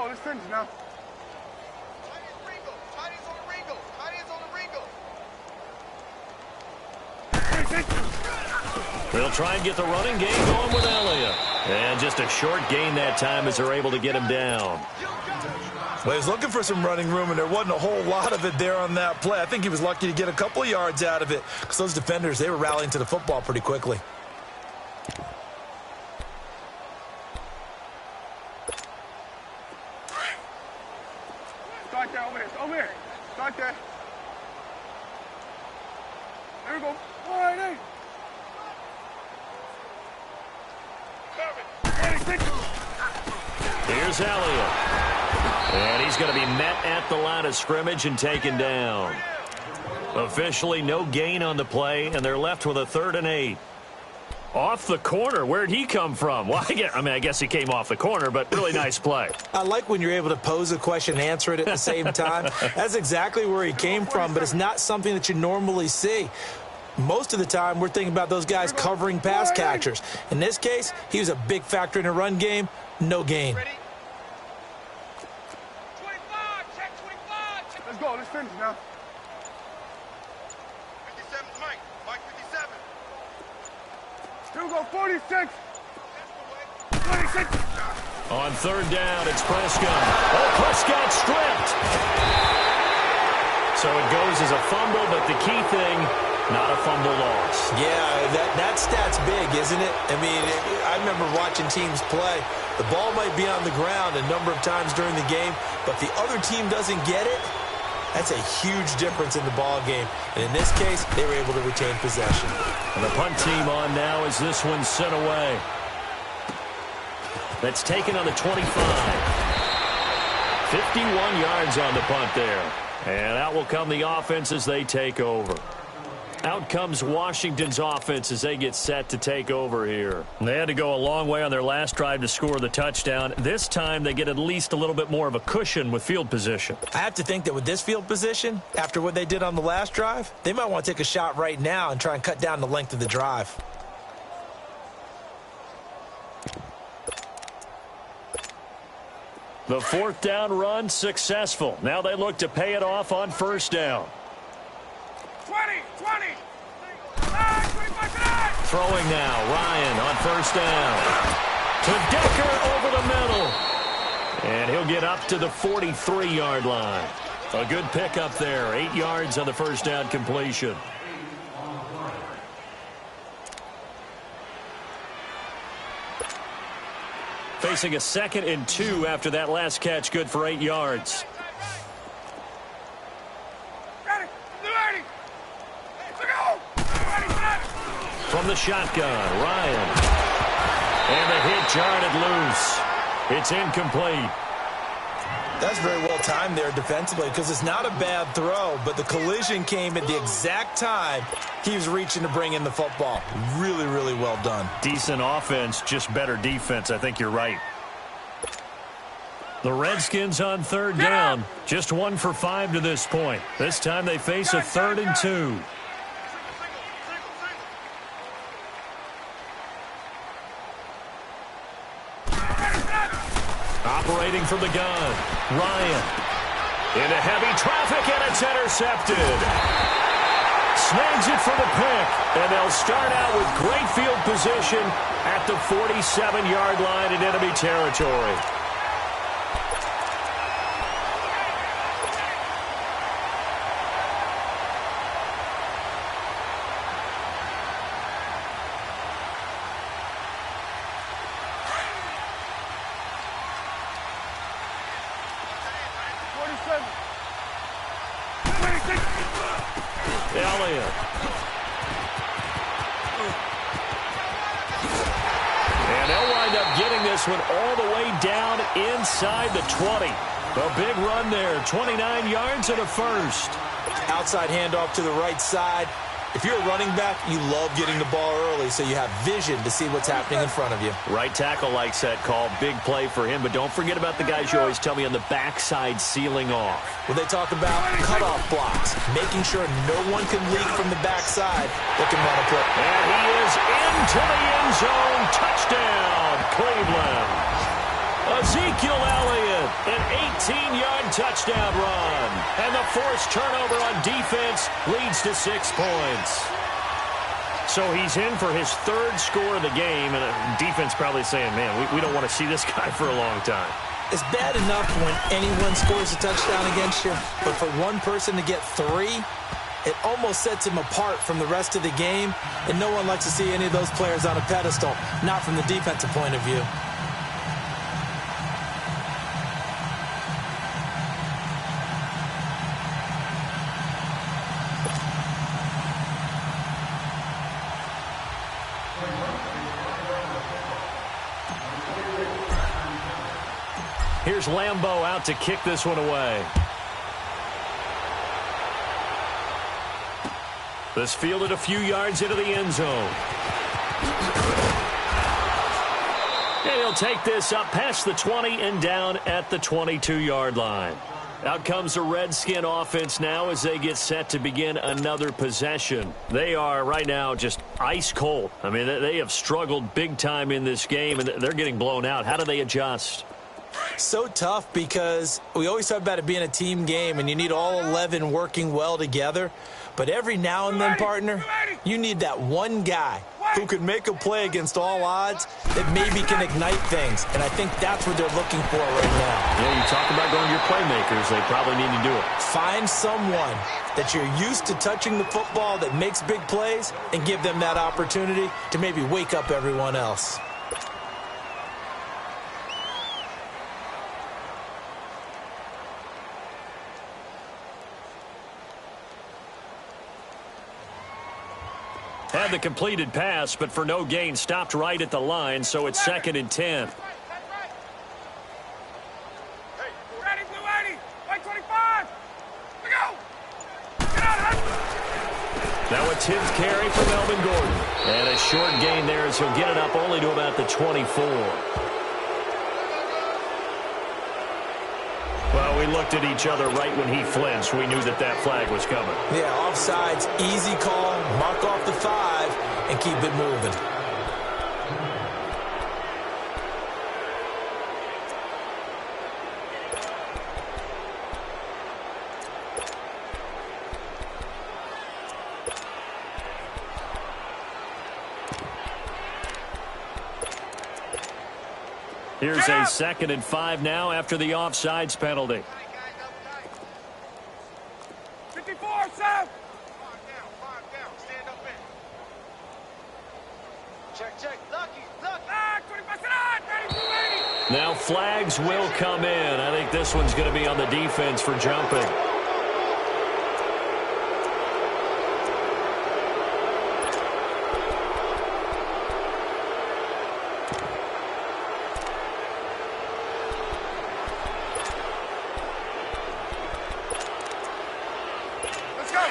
let's finish now. They'll try and get the running game going with Elliott. And just a short gain that time as they're able to get him down. Well, he was looking for some running room, and there wasn't a whole lot of it there on that play. I think he was lucky to get a couple of yards out of it because those defenders, they were rallying to the football pretty quickly. Start there, over there, over here. Start there. There we go. All right, hey. Here's Elliott. And he's going to be met at the line of scrimmage and taken down. Officially no gain on the play, and they're left with a 3rd and 8. Off the corner. Where'd he come from? Well, I guess he came off the corner, but really nice play. I like when you're able to pose a question and answer it at the same time. That's exactly where he came from, but it's not something that you normally see. Most of the time, we're thinking about those guys covering pass catchers. In this case, he was a big factor in the run game. No gain. Let's go, let's finish now. 57's Mike. Mike 57. Here we go, 46. 26. On 3rd down, it's Prescott. Oh, Prescott stripped. So it goes as a fumble, but the key thing, not a fumble loss. Yeah, that stat's big, isn't it? I mean, I remember watching teams play. The ball might be on the ground a number of times during the game, but the other team doesn't get it. That's a huge difference in the ball game. And in this case, they were able to retain possession. And the punt team on now as this one's sent away. That's taken on the 25. 51 yards on the punt there. And out will come the offense as they take over. Out comes Washington's offense as they get set to take over here. They had to go a long way on their last drive to score the touchdown. This time they get at least a little bit more of a cushion with field position. I have to think that with this field position, after what they did on the last drive, they might want to take a shot right now and try and cut down the length of the drive. The 4th down run successful. Now they look to pay it off on 1st down. 20. 25. Throwing now, Ryan on 1st down. To Decker over the middle. And he'll get up to the 43-yard line. A good pickup there, 8 yards on the 1st down completion. Facing a 2nd and 2 after that last catch, good for 8 yards. From the shotgun, Ryan. And the hit jarred loose. It's incomplete. That's very well timed there defensively because it's not a bad throw, but the collision came at the exact time he was reaching to bring in the football. Really, really well done. Decent offense, just better defense. I think you're right. The Redskins on 3rd down. Just 1 for 5 to this point. This time they face a 3rd and 2. Operating from the gun, Ryan. Into heavy traffic, and it's intercepted. Snags it for the pick, and they'll start out with great field position at the 47-yard line in enemy territory. Elliott. And they'll wind up getting this one all the way down inside the 20. A big run there, 29 yards and a first. Outside handoff to the right side. If you're a running back, you love getting the ball early so you have vision to see what's happening in front of you. Right tackle likes that call. Big play for him, but don't forget about the guys you always tell me on the backside sealing off. When they talk about cutoff blocks, making sure no one can leak from the backside that can run a play. And he is into the end zone. Touchdown, Cleveland. Ezekiel Elliott, an 18-yard touchdown run. And the forced turnover on defense leads to 6 points. So he's in for his 3rd score of the game, and defense probably saying, man, we don't want to see this guy for a long time. It's bad enough when anyone scores a touchdown against you, but for one person to get 3, it almost sets him apart from the rest of the game, and no one likes to see any of those players on a pedestal, not from the defensive point of view. Here's Lambeau out to kick this one away. This fielded a few yards into the end zone. And he'll take this up past the 20 and down at the 22-yard line. Out comes the Redskin offense now as they get set to begin another possession. They are right now just ice cold. I mean, they have struggled big time in this game, and they're getting blown out. How do they adjust? So tough because we always talk about it being a team game and you need all 11 working well together. But every now and then, partner, you need that one guy who can make a play against all odds that maybe can ignite things. And I think that's what they're looking for right now. Yeah, you talk about going to your playmakers. They probably need to do it. Find someone that you're used to touching the football that makes big plays and give them that opportunity to maybe wake up everyone else. Had the completed pass, but for no gain, stopped right at the line, so it's 2nd and 10. Hey, ready, blue 80, white 25. We go. Get out of that. Now a 10th carry for Melvin Gordon. And a short gain there as he'll get it up only to about the 24. Well, we looked at each other right when he flinched. We knew that flag was coming. Yeah, offsides, easy call, mark off the 5, and keep it moving. Here's a 2nd and 5 now after the offsides penalty. 54, Sam. 5 down, stand up in. Check, lucky. 25 tonight, ready, blue 80. Now flags will come in. I think this one's going to be on the defense for jumping. Let's go.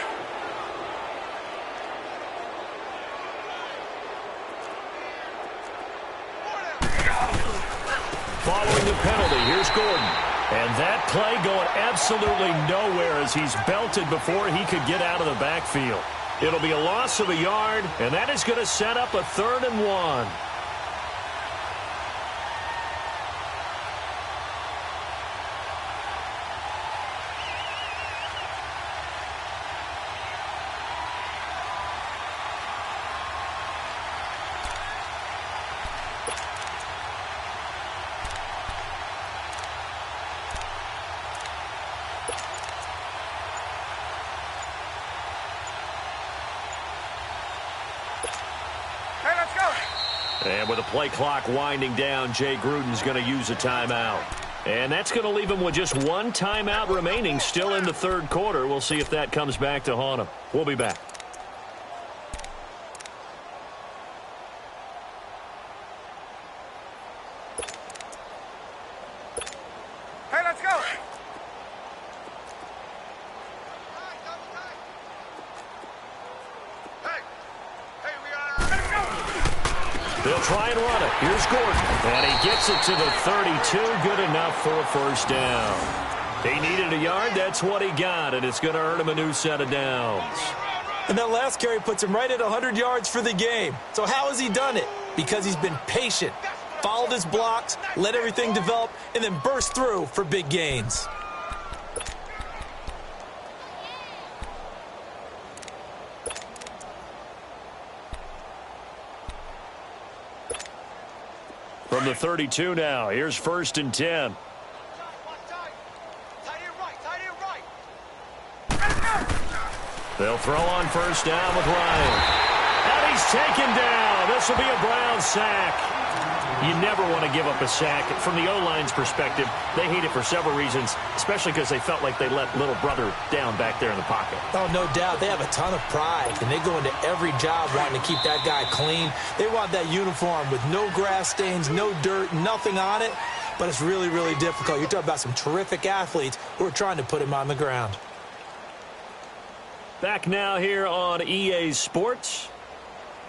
Following the penalty, here's Gordon. And that play going absolutely nowhere as he's belted before he could get out of the backfield. It'll be a loss of a yard, and that is going to set up a 3rd and 1. Hey, let's go. And with the play clock winding down, Jay Gruden's going to use a timeout. And that's going to leave him with just one timeout remaining still in the 3rd quarter. We'll see if that comes back to haunt him. We'll be back. Hey, let's go. Hey, we got Let's go. They'll try and run it. Here's Gordon. And he gets it to the 32. Good enough for a 1st down. He needed a yard. That's what he got. And it's going to earn him a new set of downs. And that last carry puts him right at 100 yards for the game. So how has he done it? Because he's been patient. followed his blocks, let everything develop, and then burst through for big gains. From the 32 now, here's 1st and 10. They'll throw on 1st down with Ryan. And he's taken down. This will be a Brown sack. You never want to give up a sack. From the O-line's perspective, they hate it for several reasons, especially because they felt like they let little brother down back there in the pocket. Oh, no doubt. They have a ton of pride, and they go into every job wanting to keep that guy clean. They want that uniform with no grass stains, no dirt, nothing on it. But it's really, really difficult. You're talking about some terrific athletes who are trying to put him on the ground. Back now here on EA Sports.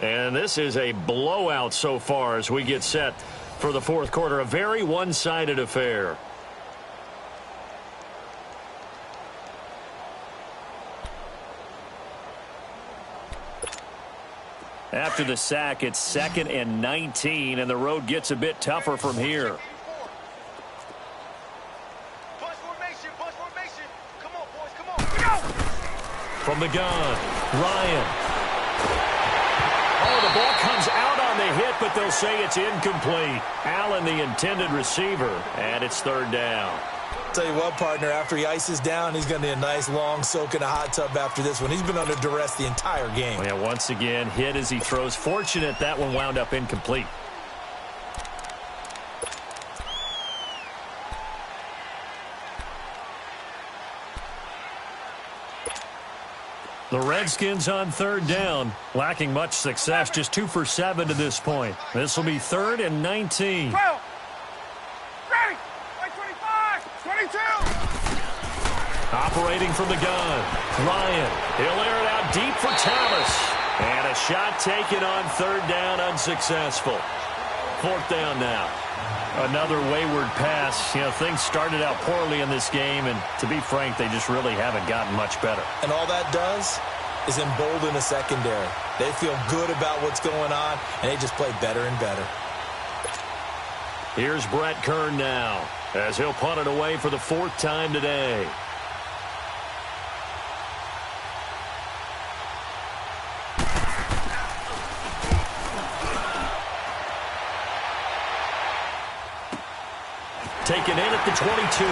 And this is a blowout so far as we get set for the 4th quarter. A very one-sided affair. After the sack, it's 2nd and 19, and the road gets a bit tougher from here. Bunch formation. Come on, boys, come on. Go! From the gun, Ryan. Oh, the ball comes out on the hit, but they'll say it's incomplete. Allen, the intended receiver, and it's 3rd down. Tell you what, partner, after he ices down, he's going to need a nice long soak in a hot tub after this one. He's been under duress the entire game. Yeah, once again, hit as he throws. Fortunate that one wound up incomplete. The Redskins on 3rd down, lacking much success, just 2 for 7 to this point. This will be 3rd and 19. 12. Ready. 25. 22. Operating from the gun, Ryan. He'll air it out deep for Thomas. And a shot taken on 3rd down, unsuccessful. 4th down now. Another wayward pass. You know, things started out poorly in this game, and to be frank, they just really haven't gotten much better. And all that does is embolden the secondary. They feel good about what's going on, and they just play better and better. Here's Brett Kern now, as he'll punt it away for the 4th time today. Taken in at the 22.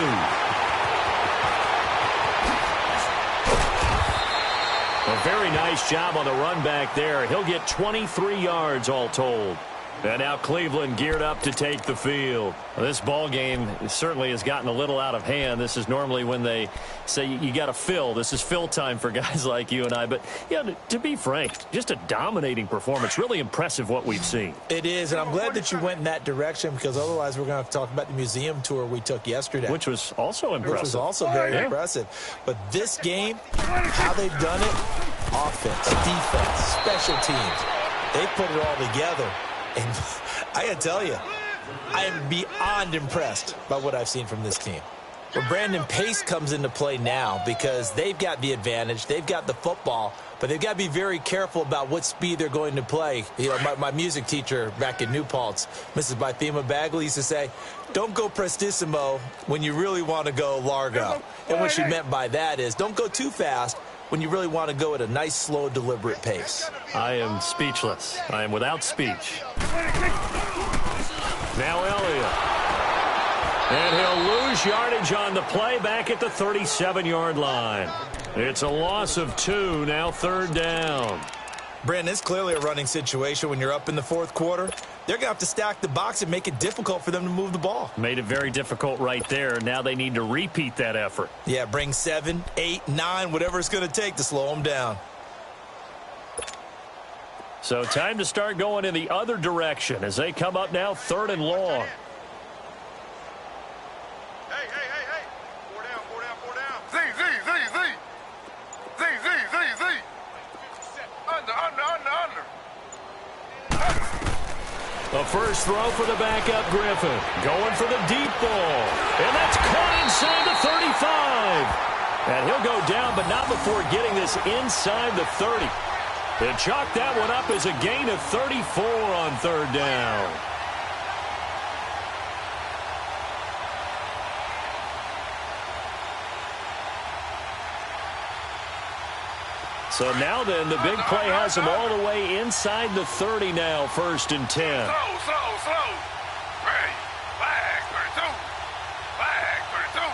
A very nice job on the run back there. He'll get 23 yards all told. And now Cleveland geared up to take the field. This ball game certainly has gotten a little out of hand. This is normally when they say you got to fill. This is fill time for guys like you and I. But, you know, to be frank, just a dominating performance. Really impressive what we've seen. It is, and I'm glad that you went in that direction, because otherwise we're going to have to talk about the museum tour we took yesterday. Which was also impressive. Which was also very impressive. But this game, how they've done it, offense, defense, special teams, they put it all together. And I got to tell you, I am beyond impressed by what I've seen from this team. But Brandon, pace comes into play now, because they've got the advantage. They've got the football, but they've got to be very careful about what speed they're going to play. You know, my music teacher back in New Paltz, Mrs. Bythema Bagley, used to say, don't go prestissimo when you really want to go largo. And what she meant by that is don't go too fast when you really want to go at a nice, slow, deliberate pace. I am speechless. I am without speech. Now Elliott. And he'll lose yardage on the play back at the 37-yard line. It's a loss of 2, now 3rd down. Brandon, it's clearly a running situation when you're up in the 4th quarter. They're going to have to stack the box and make it difficult for them to move the ball. Made it very difficult right there. Now they need to repeat that effort. Yeah, bring 7, 8, 9, whatever it's going to take to slow them down. So time to start going in the other direction as they come up now 3rd and long. Hey. 4 down. Z. Under. A first throw for the backup Griffin. Going for the deep ball. And that's caught inside the 35. And he'll go down, but not before getting this inside the 30. They chalk that one up as a gain of 34 on 3rd down. So now then, the big play has him all the way inside the 30 now, 1st and 10. Slow. Ready. Flag 32. Flag 32.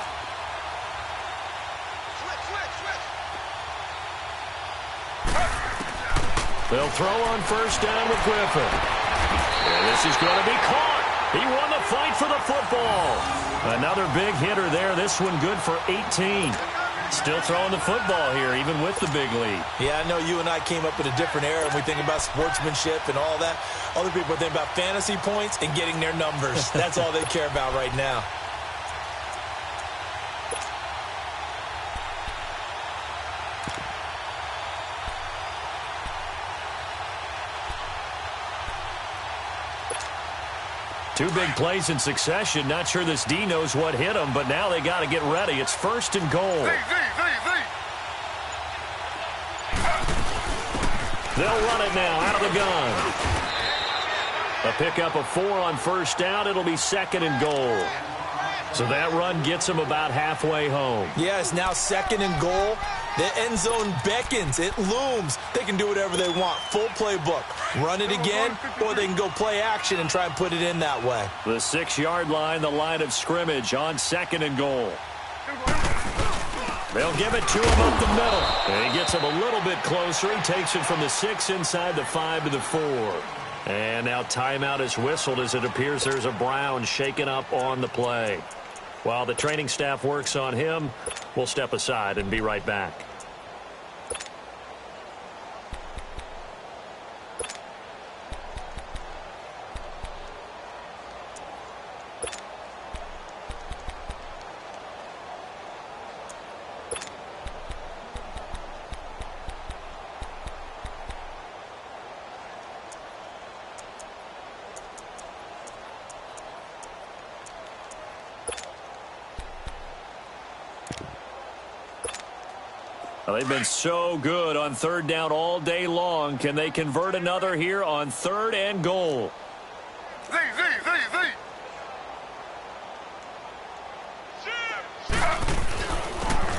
Switch. They'll throw on 1st down with Griffin. And this is going to be caught. He won the fight for the football. Another big hitter there. This one good for 18. Still throwing the football here, even with the big lead. Yeah, I know you and I came up in a different era, and we think about sportsmanship and all that. Other people think about fantasy points and getting their numbers. That's all they care about right now. Two big plays in succession. Not sure this D knows what hit him, but now they got to get ready. It's 1st and goal. They'll run it now out of the gun. A pickup of 4 on 1st down. It'll be 2nd and goal. So that run gets them about halfway home. Yeah, it's now 2nd and goal. The end zone beckons. It looms. They can do whatever they want. Full playbook. Run it again, or they can go play action and try and put it in that way. The 6-yard line, the line of scrimmage on 2nd and goal. They'll give it to him up the middle. And he gets him a little bit closer. He takes it from the 6 inside the 5 to the 4. And now timeout is whistled as it appears there's a Brown shaken up on the play. While the training staff works on him, we'll step aside and be right back. Well, they've been so good on 3rd down all day long. Can they convert another here on 3rd and goal? Z.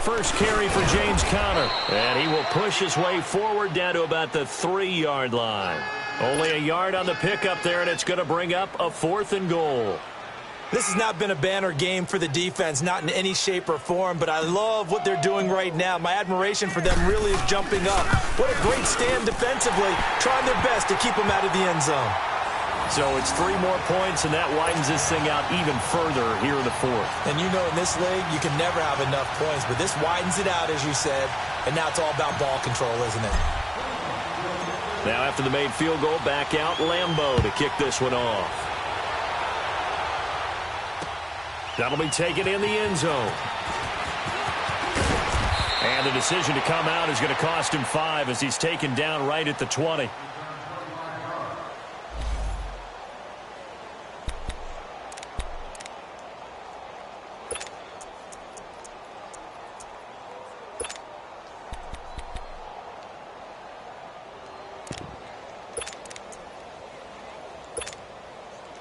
First carry for James Conner. And he will push his way forward down to about the 3-yard line. Only a yard on the pickup there, and it's going to bring up a 4th and goal. This has not been a banner game for the defense, not in any shape or form, but I love what they're doing right now. My admiration for them really is jumping up. What a great stand defensively, trying their best to keep them out of the end zone. So it's 3 more points, and that widens this thing out even further here in the 4th. And you know in this league, you can never have enough points, but this widens it out, as you said, and now it's all about ball control, isn't it? Now after the made field goal, back out Lambeau to kick this one off. That'll be taken in the end zone. And the decision to come out is going to cost him 5 as he's taken down right at the 20.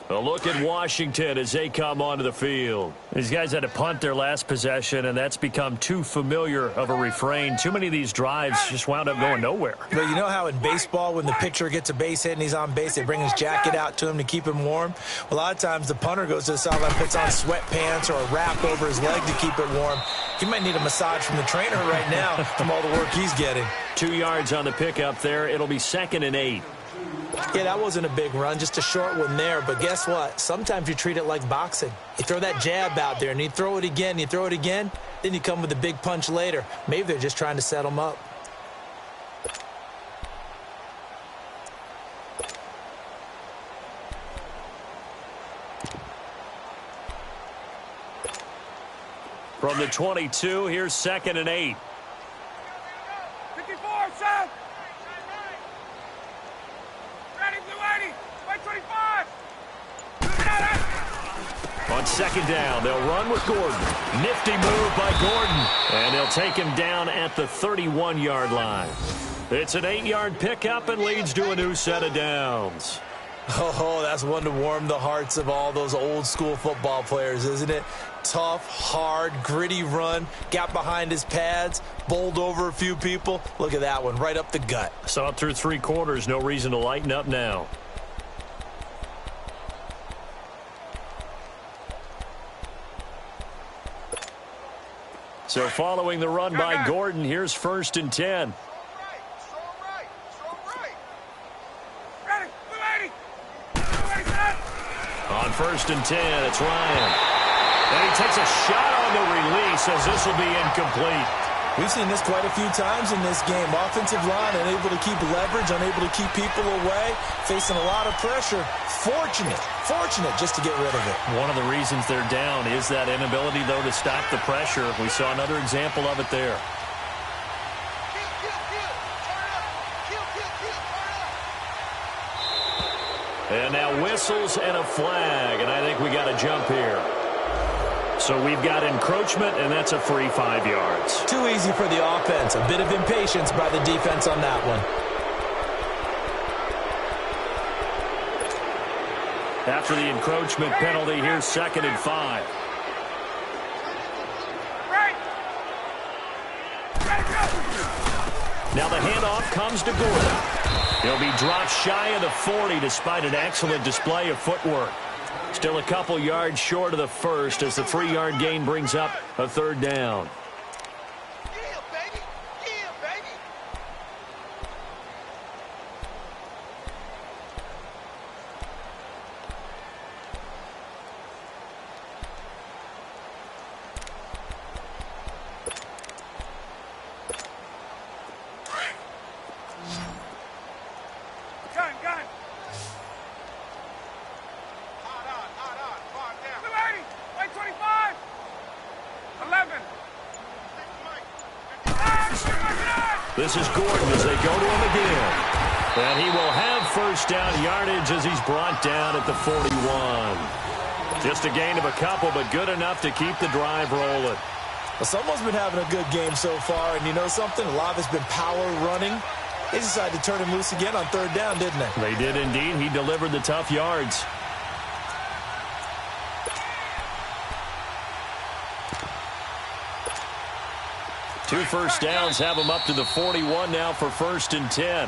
A look at Washington as they come onto the field. These guys had to punt their last possession, and that's become too familiar of a refrain. Too many of these drives just wound up going nowhere. But you know how in baseball, when the pitcher gets a base hit and he's on base, they bring his jacket out to him to keep him warm? Well, a lot of times the punter goes to the sideline, puts on sweatpants or a wrap over his leg to keep it warm. He might need a massage from the trainer right now from all the work he's getting. 2 yards on the pickup there. It'll be 2nd and 8. Yeah, that wasn't a big run, just a short one there. But guess what? Sometimes you treat it like boxing. You throw that jab out there, and you throw it again, you throw it again, then you come with a big punch later. Maybe they're just trying to set them up. From the 22, here's 2nd and 8. 54, set. Ready, blue 80. White 25. On 2nd down, they'll run with Gordon. Nifty move by Gordon. And they'll take him down at the 31-yard line. It's an 8-yard pickup and leads to a new set of downs. Oh, that's one to warm the hearts of all those old-school football players, isn't it? tough, hard, gritty run. Got behind his pads, bowled over a few people. Look at that one, right up the gut. Saw it through 3 quarters. No reason to lighten up now. So following the run by Gordon, here's 1st and 10. On 1st and 10, it's Ryan. And he takes a shot on the release as this will be incomplete. We've seen this quite a few times in this game. Offensive line unable to keep leverage, unable to keep people away, facing a lot of pressure. Fortunate just to get rid of it. One of the reasons they're down is that inability, though, to stop the pressure. We saw another example of it there. And now whistles and a flag, and I think we got a jump here. So we've got encroachment, and that's a free 5 yards. Too easy for the offense. A bit of impatience by the defense on that one. After the encroachment penalty, here's 2nd and 5. Now the handoff comes to Gordon. He'll be dropped shy of the 40 despite an excellent display of footwork. Still a couple yards short of the first as the 3-yard gain brings up a 3rd down. This is Gordon as they go to him again. And he will have 1st down yardage as he's brought down at the 41. Just a gain of a couple, but good enough to keep the drive rolling. Well, someone's been having a good game so far, and you know something? A lot has been power running. They decided to turn him loose again on 3rd down, didn't they? They did indeed. He delivered the tough yards. Two 1st downs have him up to the 41 now for 1st and 10.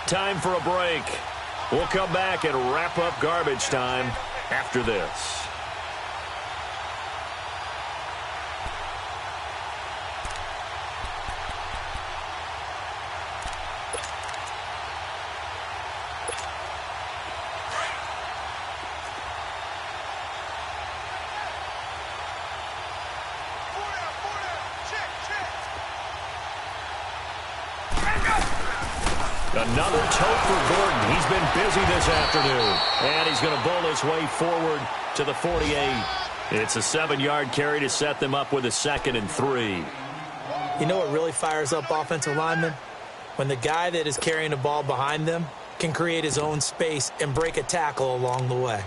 Time for a break. We'll come back and wrap up garbage time after this. Another tote for Gordon. He's been busy this afternoon. And he's going to bowl his way forward to the 48. It's a 7-yard carry to set them up with a 2nd and 3. You know what really fires up offensive linemen? When the guy that is carrying the ball behind them can create his own space and break a tackle along the way.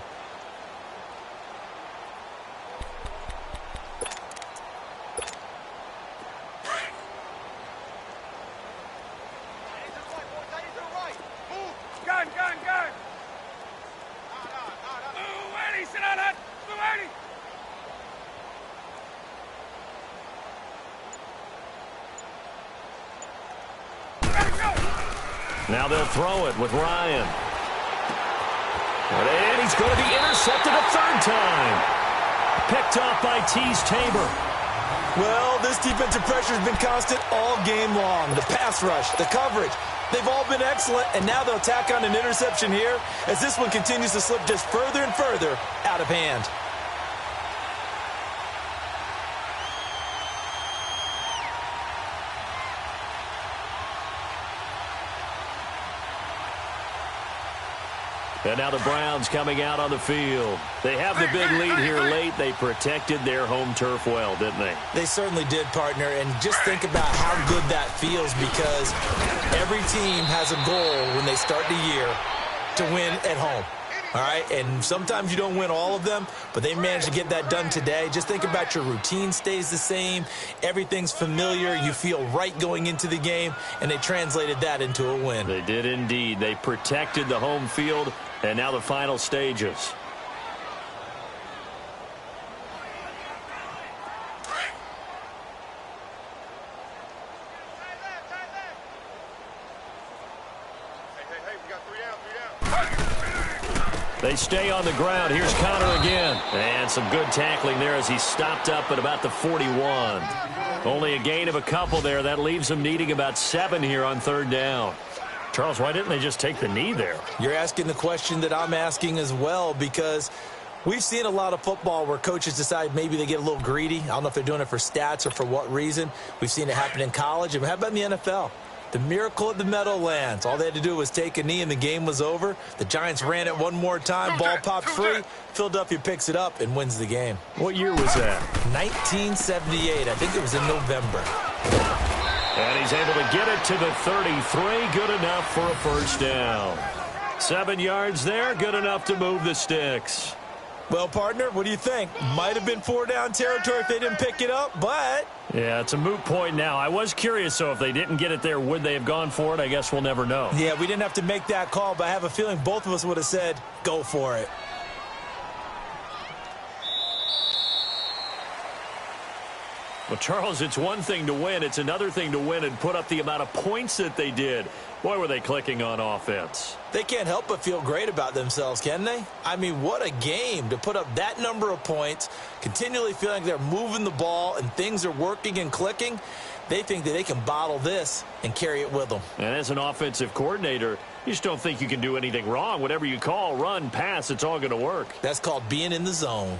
Now they'll throw it with Ryan. And he's going to be intercepted a 3rd time. Picked off by Teez Tabor. Well, this defensive pressure has been constant all game long. The pass rush, the coverage, they've all been excellent, and now they'll tack on an interception here as this one continues to slip just further and further out of hand. And now the Browns coming out on the field. They have the big lead here late. They protected their home turf well, didn't they? They certainly did, partner. And just think about how good that feels, because every team has a goal when they start the year to win at home. All right, and sometimes you don't win all of them, but they managed to get that done today. Just think about your routine stays the same. Everything's familiar. You feel right going into the game, and they translated that into a win. They did indeed. They protected the home field, and now the final stages. They stay on the ground. Here's Connor again. And some good tackling there as he stopped up at about the 41. Only a gain of a couple there. That leaves them needing about 7 here on 3rd down. Charles, why didn't they just take the knee there? You're asking the question that I'm asking as well, because we've seen a lot of football where coaches decide maybe they get a little greedy. I don't know if they're doing it for stats or for what reason. We've seen it happen in college. And how about in the NFL? The miracle at the Meadowlands. All they had to do was take a knee and the game was over. The Giants ran it one more time. Ball popped free. Philadelphia picks it up and wins the game. What year was that? 1978. I think it was in November. And he's able to get it to the 33. Good enough for a first down. 7 yards there. Good enough to move the sticks. Well, partner, what do you think? Might have been 4-down territory if they didn't pick it up, but... Yeah, it's a moot point now. I was curious, so if they didn't get it there, would they have gone for it? I guess we'll never know. Yeah, we didn't have to make that call, but I have a feeling both of us would have said, go for it. Well, Charles, it's one thing to win. It's another thing to win and put up the amount of points that they did. Boy, were they clicking on offense. They can't help but feel great about themselves, can they? I mean, what a game to put up that number of points, continually feeling like they're moving the ball and things are working and clicking. They think that they can bottle this and carry it with them. And as an offensive coordinator, you just don't think you can do anything wrong. Whatever you call, run, pass, it's all going to work. That's called being in the zone.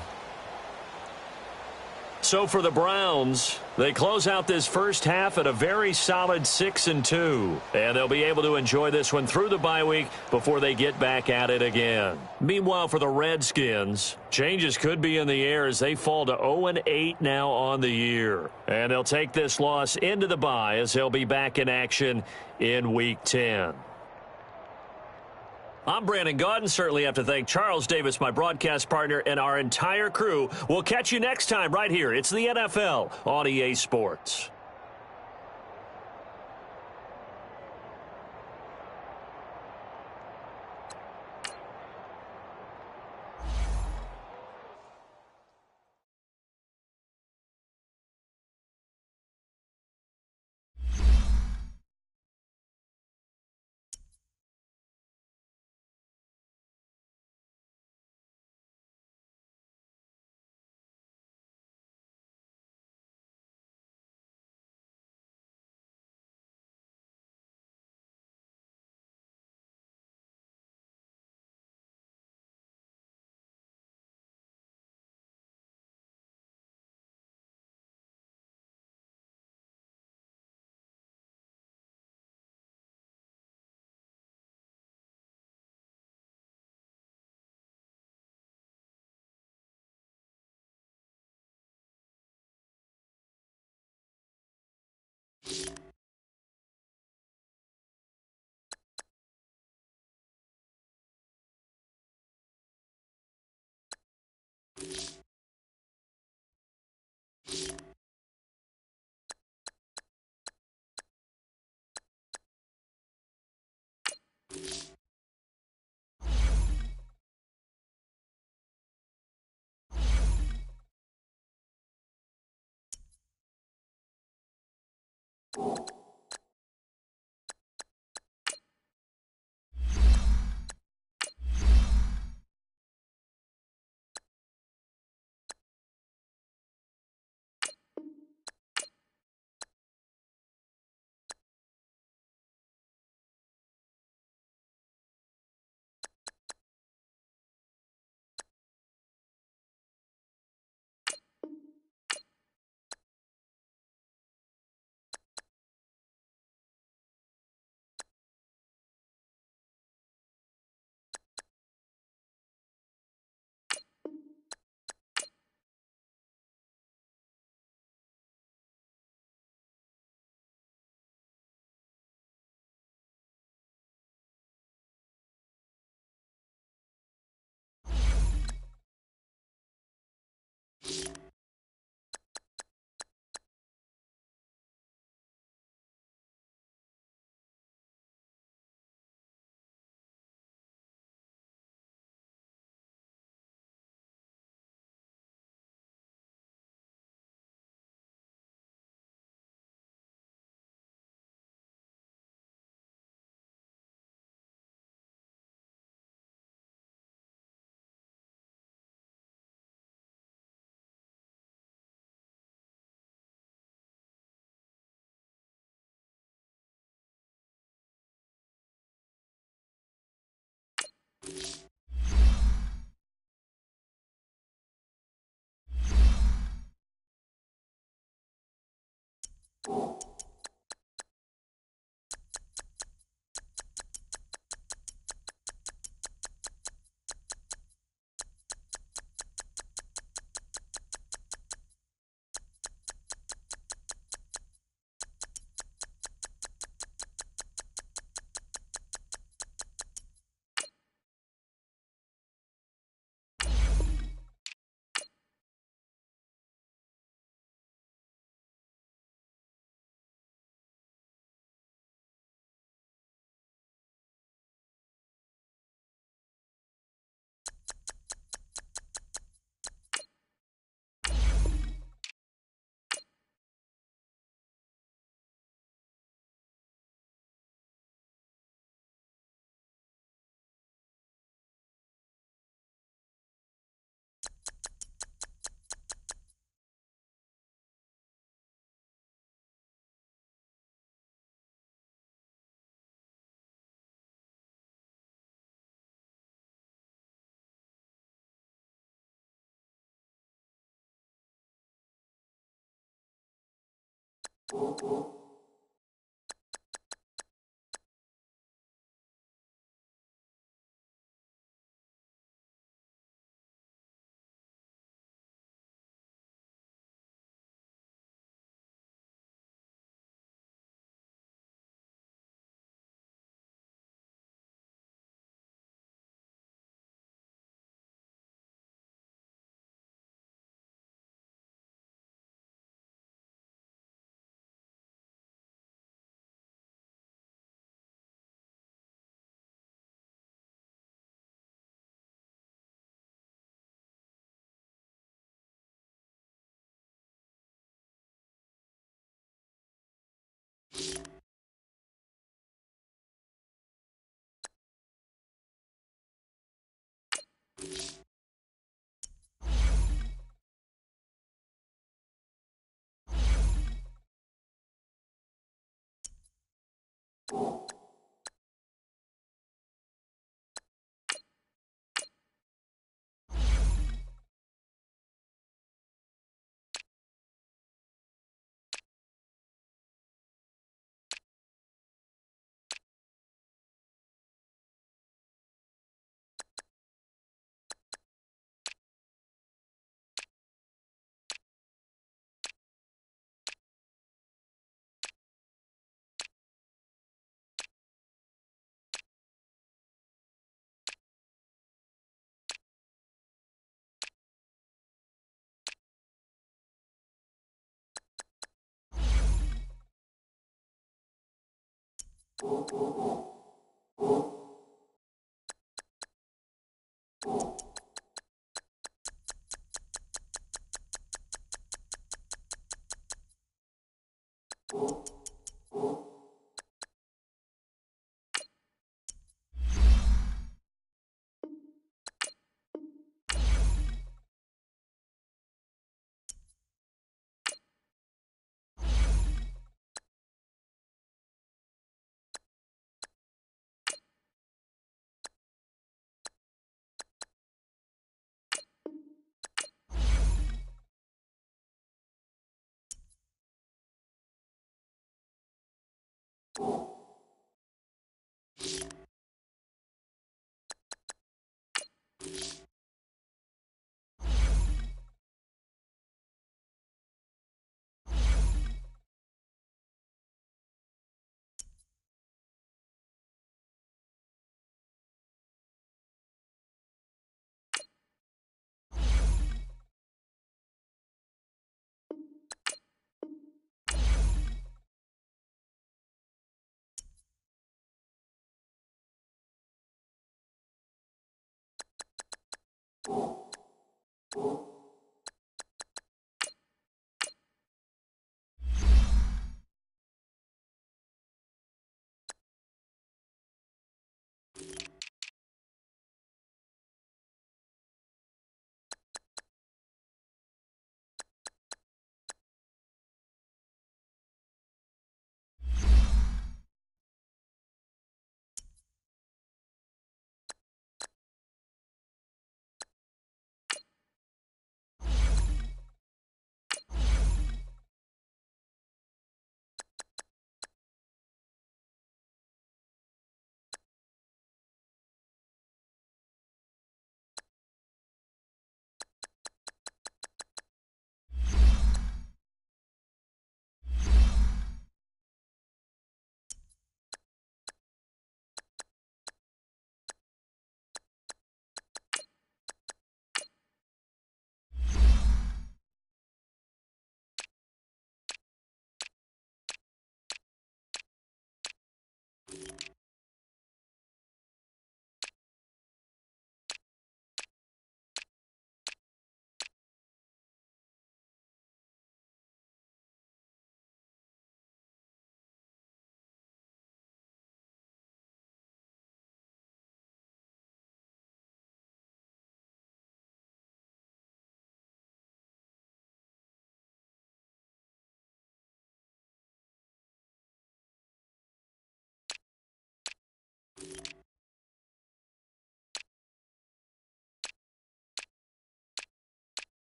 So for the Browns, they close out this first half at a very solid 6-2. And they'll be able to enjoy this one through the bye week before they get back at it again. Meanwhile, for the Redskins, changes could be in the air as they fall to 0-8 now on the year. And they'll take this loss into the bye as they'll be back in action in Week 10. I'm Brandon Gaudin. Certainly have to thank Charles Davis, my broadcast partner, and our entire crew. We'll catch you next time right here. It's the NFL on EA Sports.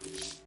You